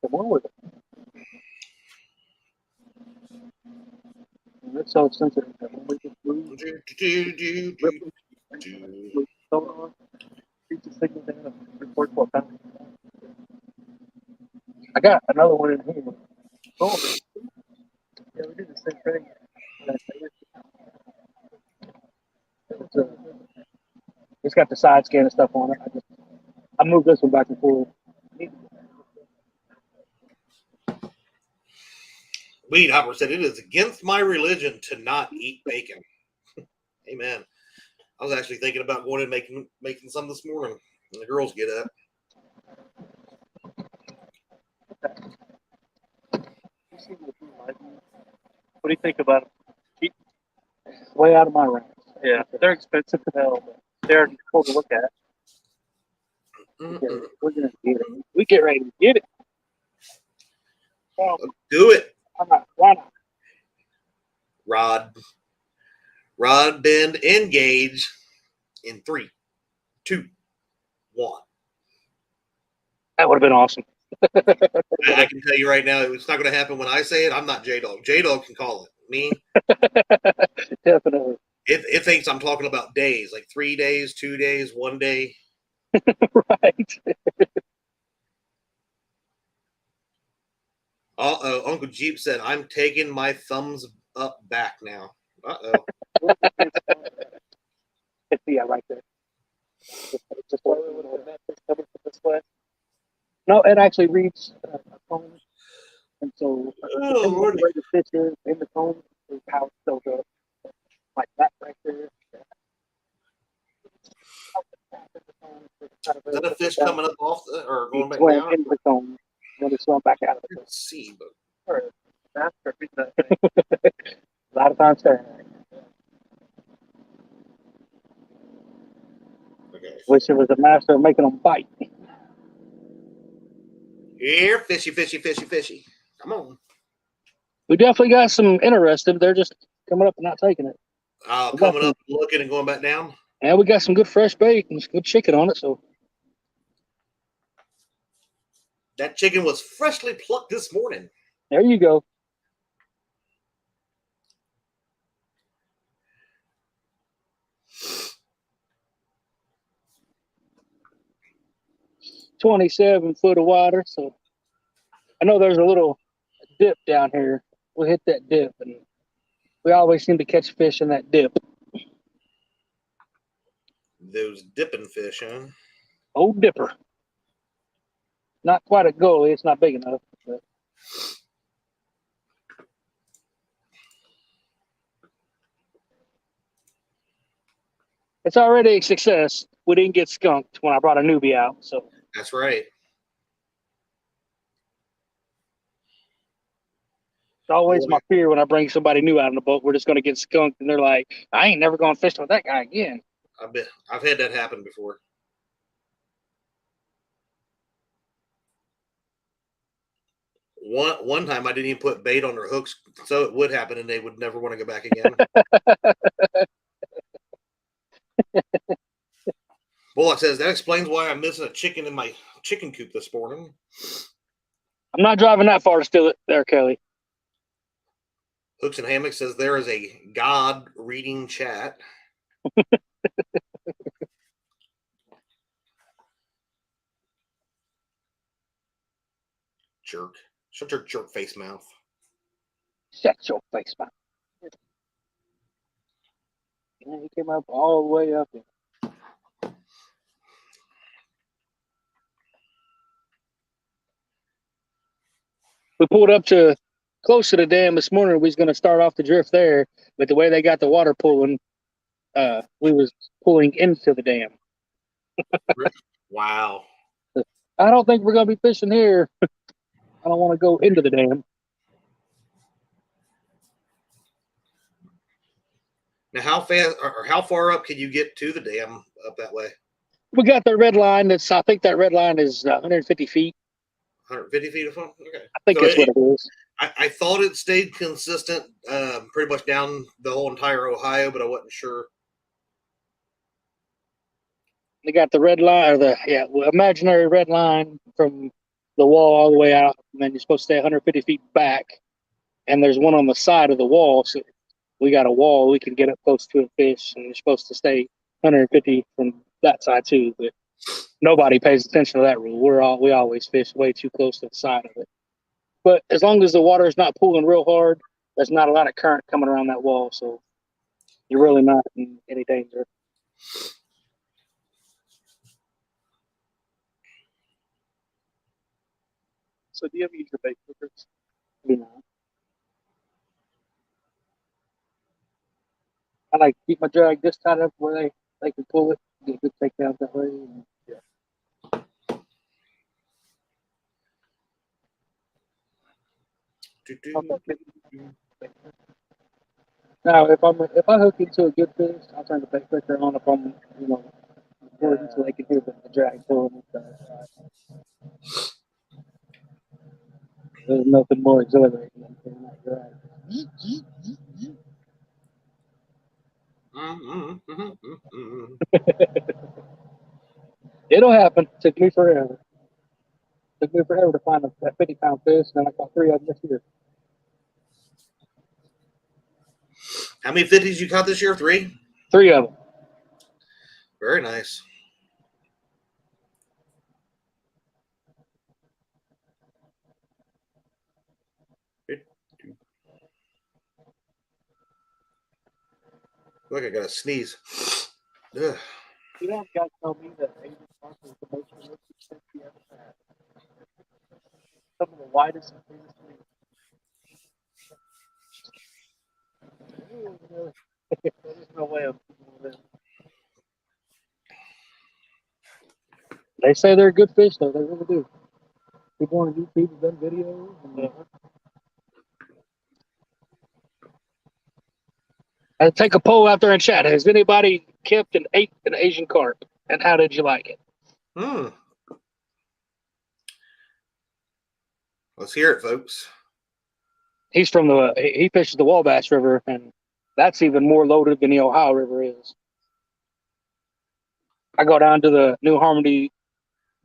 Come on with it. That's so sensitive. When we just move, on, reach the signal down and report what time. I got another one in here. Oh, yeah, we did the same thing. It's got the side scan and stuff on it. I moved this one back and forth. Weed Hopper said, it is against my religion to not eat bacon. Amen. I was actually thinking about going and making some this morning. And the girls get up. What do you think about them? Way out of my range. Yeah, they're expensive to hell, but they're cool to look at. Mm-mm. We're gonna get it. We get ready to get it. Well, Do it, why not? Rod, bend, engage in 3, 2, 1. That would have been awesome. I can tell you right now, it's not going to happen when I say it. I'm not J-Dog. J-Dog can call it. Me, Definitely. it thinks I'm talking about days, like 3 days, 2 days, 1 day. Right. Uncle Jeep said, I'm taking my thumbs up back now. Uh-oh. Yeah, right there. Just this way. No, it actually reads a phone, and so Oh, Lord. where the fish is in the phone is how it shows up. Like that right there. Is that a fish coming up off or going back swim down? into the cone, then it swim back out of the cone. Let's see, but Or master, A lot of times there. okay. Wish it was a master of making them bite. Here, fishy, fishy, fishy, fishy. Come on. We definitely got some interested. They're just coming up and not taking it. Coming up, looking, and going back down. And we got some good fresh bait and some good chicken on it. So That chicken was freshly plucked this morning. there you go. $27 of water. So I know there's a little dip down here. We hit that dip, and we always seem to catch fish in that dip. Those dipping fish, huh? Old dipper. Not quite a goalie. It's not big enough. But it's already a success. We didn't get skunked when I brought a newbie out. So That's right. it's always my fear when I bring somebody new out on the boat. We're just going to get skunked, and they're like, I ain't never going to fish with that guy again. I've had that happen before. One time I didn't even put bait on their hooks, so it would happen, and they would never want to go back again. Bullock says that explains why I'm missing a chicken in my chicken coop this morning. I'm not driving that far to steal it there, Kelly. Hooks and Hammock says there is a God reading chat. Jerk. Shut your jerk face mouth. Shut your face, man. Yeah, he came up all the way up. We pulled up to close to the dam this morning. We was going to start off the drift there, but the way they got the water pulling, we was pulling into the dam. Wow. I don't think we're going to be fishing here. I don't want to go into the dam. Now, how fast or how far up can you get to the dam up that way? We got the red line. I think that red line is 150 feet. 150 feet of fun? Okay. I think that's what it is. I thought it stayed consistent pretty much down the whole entire Ohio, but I wasn't sure. They got the red line, or imaginary red line from the wall all the way out, and then you're supposed to stay 150 feet back. And there's one on the side of the wall, so we got a wall we can get up close to a fish, and you're supposed to stay 150 from that side too. But nobody pays attention to that rule. We always fish way too close to the side of it. But as long as the water is not pulling real hard, there's not a lot of current coming around that wall, so you're really not in any danger. So do you ever use your bait clippers? You know, I like to keep my drag this tight up where they can pull it, get a good takedown that way. And, now, if I hook into a good fish, I'll turn the bait clicker on if I'm recording so they can hear the drag pulling and stuff. There's nothing more exhilarating than feeling that drag. It'll happen. Took me forever. Took me forever to find that 50-pound fish, and then I caught 3 of them this year. How many 50s you caught this year? 3? 3 of them. Very nice. Look, I got to sneeze. Ugh. You know, guys tell me that Asian carp is the most prolific fish you ever had. Some of the widest and cleanest reefs. There's no way I'm doing that. They say they're good fish, though. They really do. People on YouTube have done videos. And, I'll take a poll out there in chat. Has anybody kept and ate an Asian carp? And how did you like it? Let's hear it, folks. He's from he fishes the Wabash River, and that's even more loaded than the Ohio River is. I go down to the New Harmony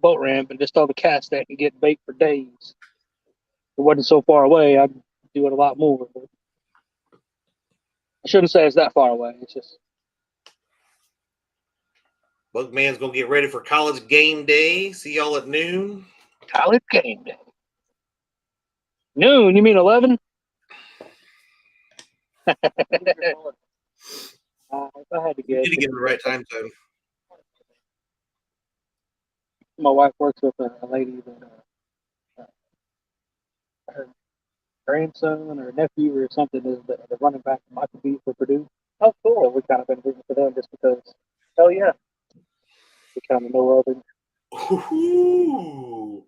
boat ramp and just throw the cast net and get bait for days. If it wasn't so far away, I'd do it a lot more. But I shouldn't say it's that far away. It's just Bugman's going to get ready for college game day. See y'all at noon. college game day. Noon? You mean 11? If I had to You guess, need to get in the right time zone. my wife works with a lady that her grandson or nephew or something is the running back from Michael B for Purdue. Oh, cool. So we've kind of been rooting for them just because Hell yeah. we kind of know other. Ooh.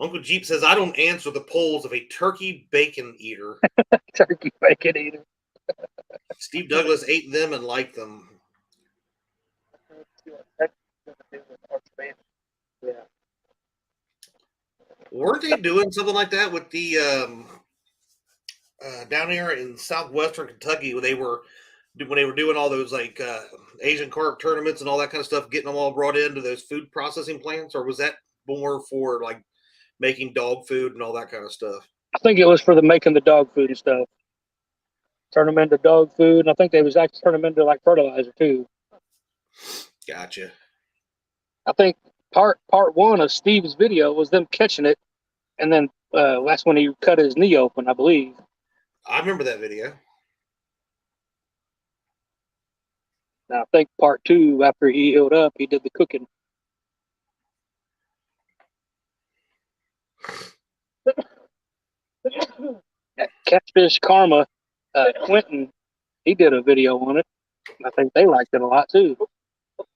Uncle Jeep says, I don't answer the polls of a turkey bacon eater. Turkey bacon eater. Steve Douglas ate them and liked them. Yeah. Weren't they doing something like that with the down here in southwestern Kentucky when they were doing all those like Asian carp tournaments and all that kind of stuff, getting them all brought into those food processing plants, or was that more for like making dog food and all that kind of stuff? I think it was for making the dog food and stuff. Turn them into dog food, and I think they was actually turn them into like fertilizer too. Gotcha. I think part 1 of Steve's video was them catching it, and then that's when he cut his knee open, I believe. I remember that video. Now I think part 2, after he healed up, he did the cooking. Catfish Karma, Quentin, he did a video on it. I think they liked it a lot too. Come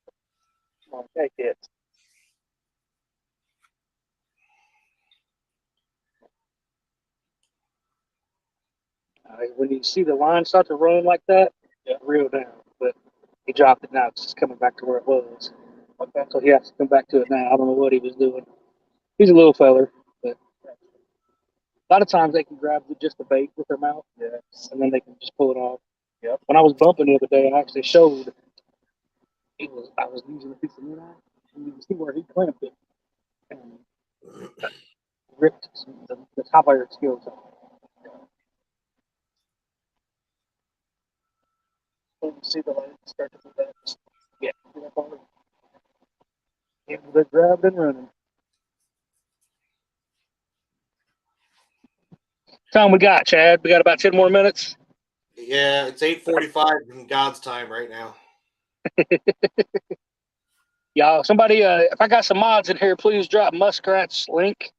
on, take it. When you see the line start to run like that, reel down. But he dropped it now. It's just coming back to where it was. Okay. So he has to come back to it now. I don't know what he was doing. He's a little feller, but a lot of times they can grab just the bait with their mouth, and then they can just pull it off. Yep. When I was bumping the other day, I actually showed I was using a piece of minnow, and you can see where he clamped it and ripped the top layer of skills off. When you see the line start to move back. Yeah. They grabbed and running. Time we got, Chad? We got about 10 more minutes. Yeah, it's 8:45 in God's time right now. Y'all, somebody, if I got some mods in here, please drop Muskrat's link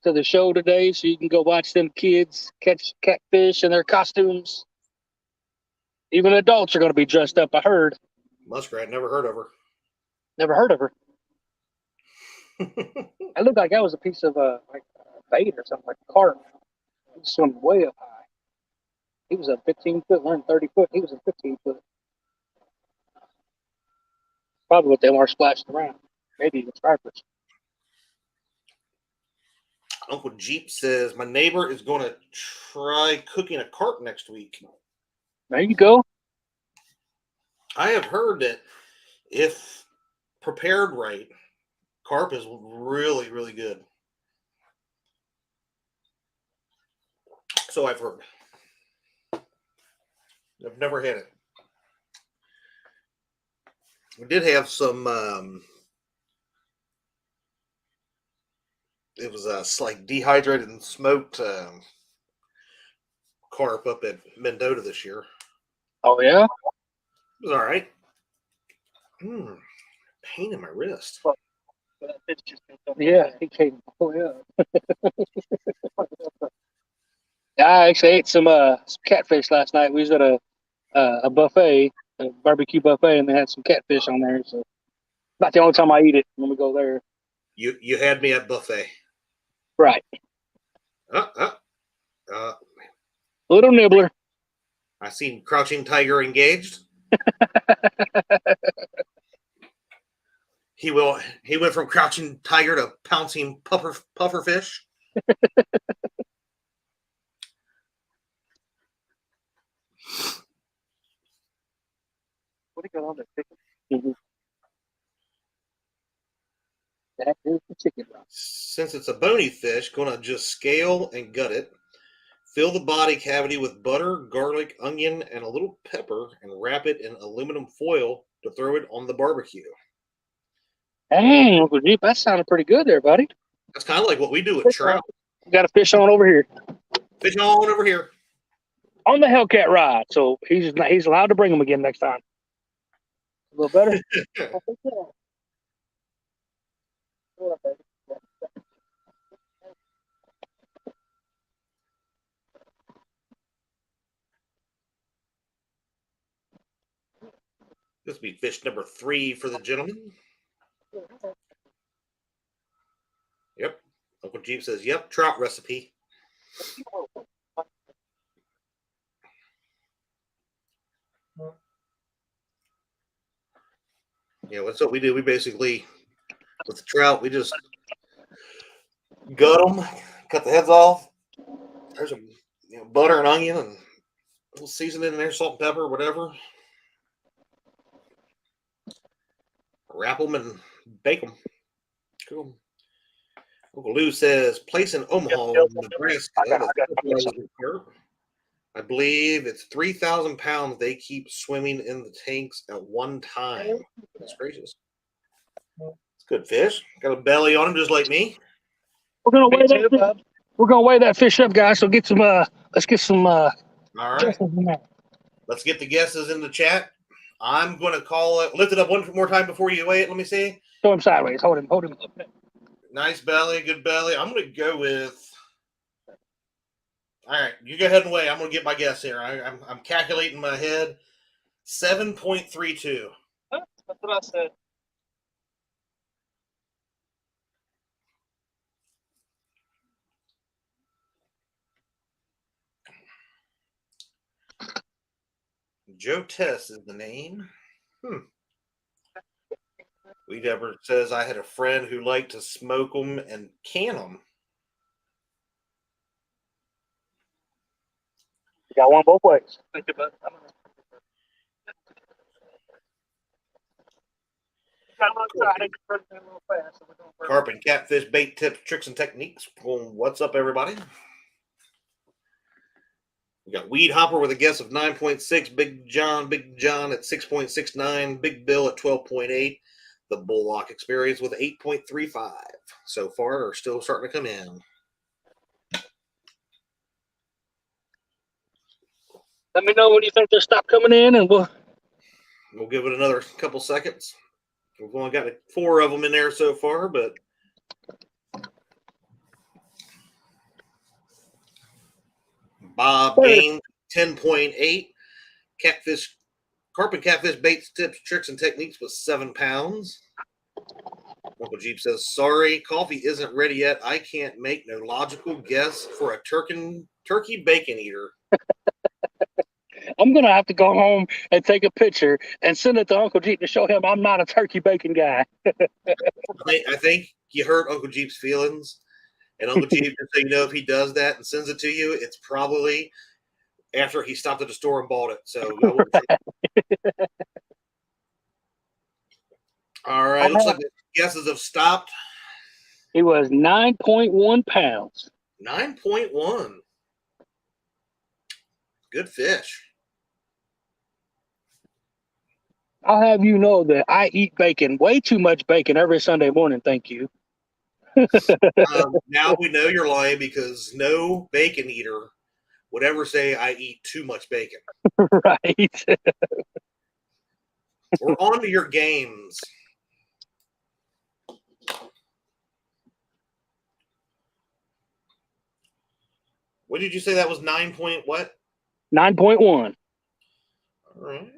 to the show today, so you can go watch them kids catch catfish in their costumes. Even adults are going to be dressed up. I heard. Muskrat, never heard of her. Never heard of her. It looked like that was a piece of like bait or something, like a carp. He was swimming way up high. He was a 15-foot, one 30-foot. He was a 15-foot. Probably what they were splashing around. Maybe even stripers. Uncle Jeep says, my neighbor is going to try cooking a carp next week. There you go. I have heard that if prepared right, carp is really, really good. So I've heard. I've never had it. We did have some, it was like dehydrated and smoked carp up at Mendota this year. Oh, yeah? It was all right. Pain in my wrist. Yeah, he came. Oh, yeah. I actually ate some catfish last night. We was at a buffet, a barbecue buffet, and they had some catfish on there. So about the only time I eat it when we go there. You had me at buffet. Right. Little nibbler. I seen Crouching Tiger engaged. He went from Crouching Tiger to pouncing puffer fish. What do you got on there? Chicken? That is the chicken. Since it's a bony fish, gonna just scale and gut it. Fill the body cavity with butter, garlic, onion, and a little pepper, and wrap it in aluminum foil to throw it on the barbecue. Dang, Uncle Jeep, that sounded pretty good there, buddy. That's kind of like what we do with trout. We got a fish on over here. Fish on over here. On the Hellcat ride, so he's allowed to bring them again next time. A little better. This will be fish number 3 for the gentleman. Yep. Uncle Jeep says, yep, trout recipe. Yeah, that's what we do. We basically, with the trout, we just gut them, cut the heads off. There's some butter and onion and a little seasoning in there, salt and pepper, whatever. Wrap them and bake them. Cool. Uncle Lou says, place in Omaha, Nebraska. I believe it's 3,000 pounds they keep swimming in the tanks at one time. That's gracious. It's good fish. Got a belly on him just like me. We're gonna weigh that fish up, guys. So get some. Let's get some. All right. Let's get the guesses in the chat. I'm going to call it. Lift it up one more time before you weigh it. Let me see. Throw him sideways. Hold him. Nice belly, good belly. I'm going to go with. All right, you go ahead and weigh. I'm going to get my guess here. I'm calculating in my head. 7.32. That's what I said. Joe Tess is the name. Weedever says I had a friend who liked to smoke them and can them. You got one both ways. Think about it. Carp and catfish bait tips, tricks, and techniques. Well, what's up, everybody? We got Weed Hopper with a guess of 9.6. Big John at 6.69. Big Bill at 12.8. The Bullock Experience with 8.35. So far, are still starting to come in. Let me know when you think they'll stop coming in, and we'll give it another couple seconds. We've only got 4 of them in there so far, but Bob gained 10.8. Catfish, carp and catfish baits, tips, tricks, and techniques was 7 pounds. Uncle Jeep says, sorry, coffee isn't ready yet. I can't make no logical guess for a turkey bacon eater. I'm going to have to go home and take a picture and send it to Uncle Jeep to show him I'm not a turkey bacon guy. I think you hurt Uncle Jeep's feelings. And Uncle Jeep, just so you know, if he does that and sends it to you, it's probably after he stopped at the store and bought it. So I wouldn't say. All right. Looks like the guesses have stopped. It was 9.1 pounds. 9.1. Good fish. I'll have you know that I eat bacon, way too much bacon every Sunday morning. Thank you. Now we know you're lying because no bacon eater would ever say I eat too much bacon. Right. We're on to your games. What did you say that was 9 point what? 9.1. All right.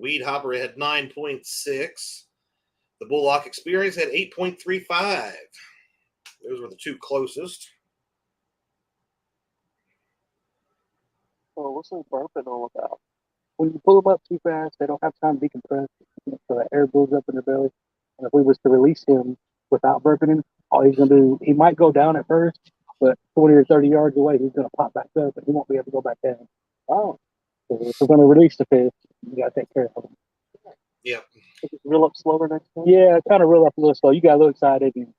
Weed Hopper had 9.6. The Bullock Experience had 8.35. Those were the two closest. Oh, what's the burping all about? When you pull them up too fast, they don't have time to decompress. So the air builds up in their belly. And if we was to release him without burping him, all he's going to do, he might go down at first, but 20 or 30 yards away, he's going to pop back up and he won't be able to go back down. Oh, So if we're going to release the fish, you got to take care of him. Yeah. reel up slower next time. Yeah, kind of reel up a little slow. You got a little excited. And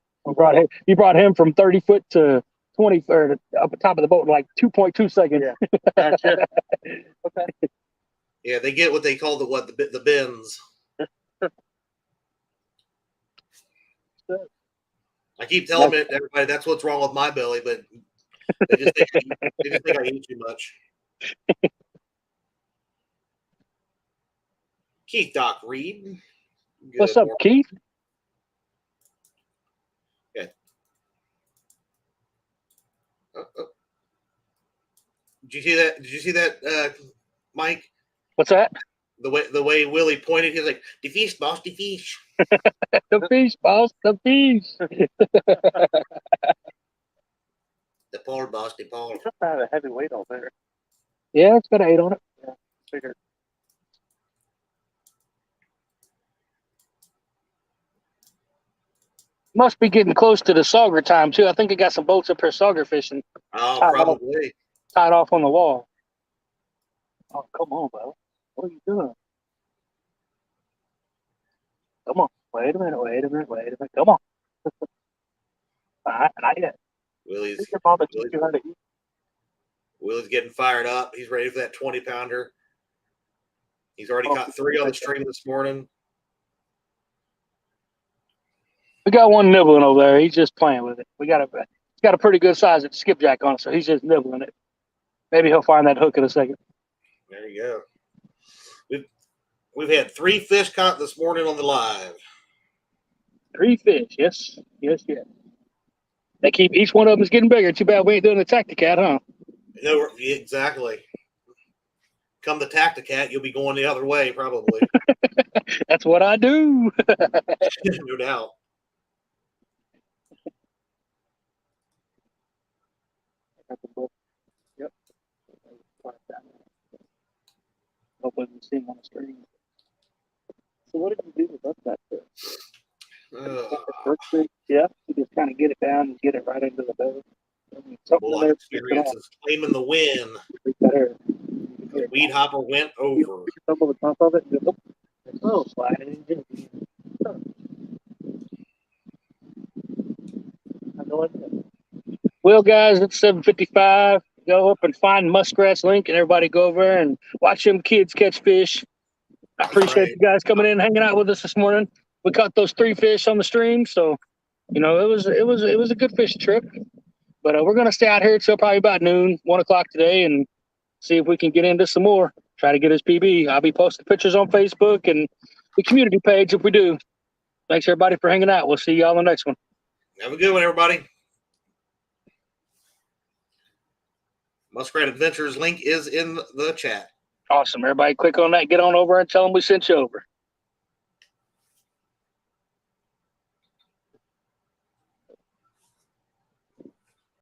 you brought him from 30 foot to 20 or up the top of the boat in like 2.2 seconds. Yeah. Gotcha. Okay. Yeah, they get what they call the bends. I keep telling everybody that's what's wrong with my belly, but they just think I eat too much. Keith Doc Reed. What's up, Keith? Okay. Did you see that, Mike? What's that? The way Willie pointed, he was like, "The fish, boss, the fish." The fish, boss, the fish. The pole, boss, the pole. It's just have a heavy weight on there. Yeah, it's got an 8 on it. Yeah, figured. Must be getting close to the sauger time too. I think I got some boats up here sauger fishing, Oh, probably. tied off on the wall. Oh, come on, bro. What are you doing? Come on. Wait a minute. Come on. All right, not yet. Willie's Your mama teach you how to eat. Willie's getting fired up. He's ready for that 20-pounder. He's already caught 3 on the stream this morning. We got one nibbling over there. He's just playing with it. He's got a pretty good size at skipjack on it, so he's just nibbling it. Maybe he'll find that hook in a second. There you go. We've had 3 fish caught this morning on the live. 3 fish, yes. They keep each one of them is getting bigger. Too bad we ain't doing the Tacticat, huh? No, exactly. Come the Tacticat, you'll be going the other way probably. That's what I do. No doubt. Yep. Hopefully we see him on the screen. So what did you do with that there? Yeah, you just kind of get it down and get it right into the boat. Bullock Experience is claiming the win. The Weed Hopper went over. Up on the top of it. Oh, slide it in. Well, guys, it's 7:55. Go up and find Muskrat's link, and everybody go over and watch them kids catch fish. I appreciate you guys coming in and hanging out with us this morning. We caught those 3 fish on the stream, so it was a good fishing trip. But we're gonna stay out here till probably about noon, 1 o'clock today, and see if we can get into some more. Try to get his PB. I'll be posting pictures on Facebook and the community page if we do. Thanks everybody for hanging out. We'll see y'all on the next one. Have a good one, everybody. Muskrat Adventures link is in the chat. Awesome. Everybody click on that. Get on over and tell them we sent you over.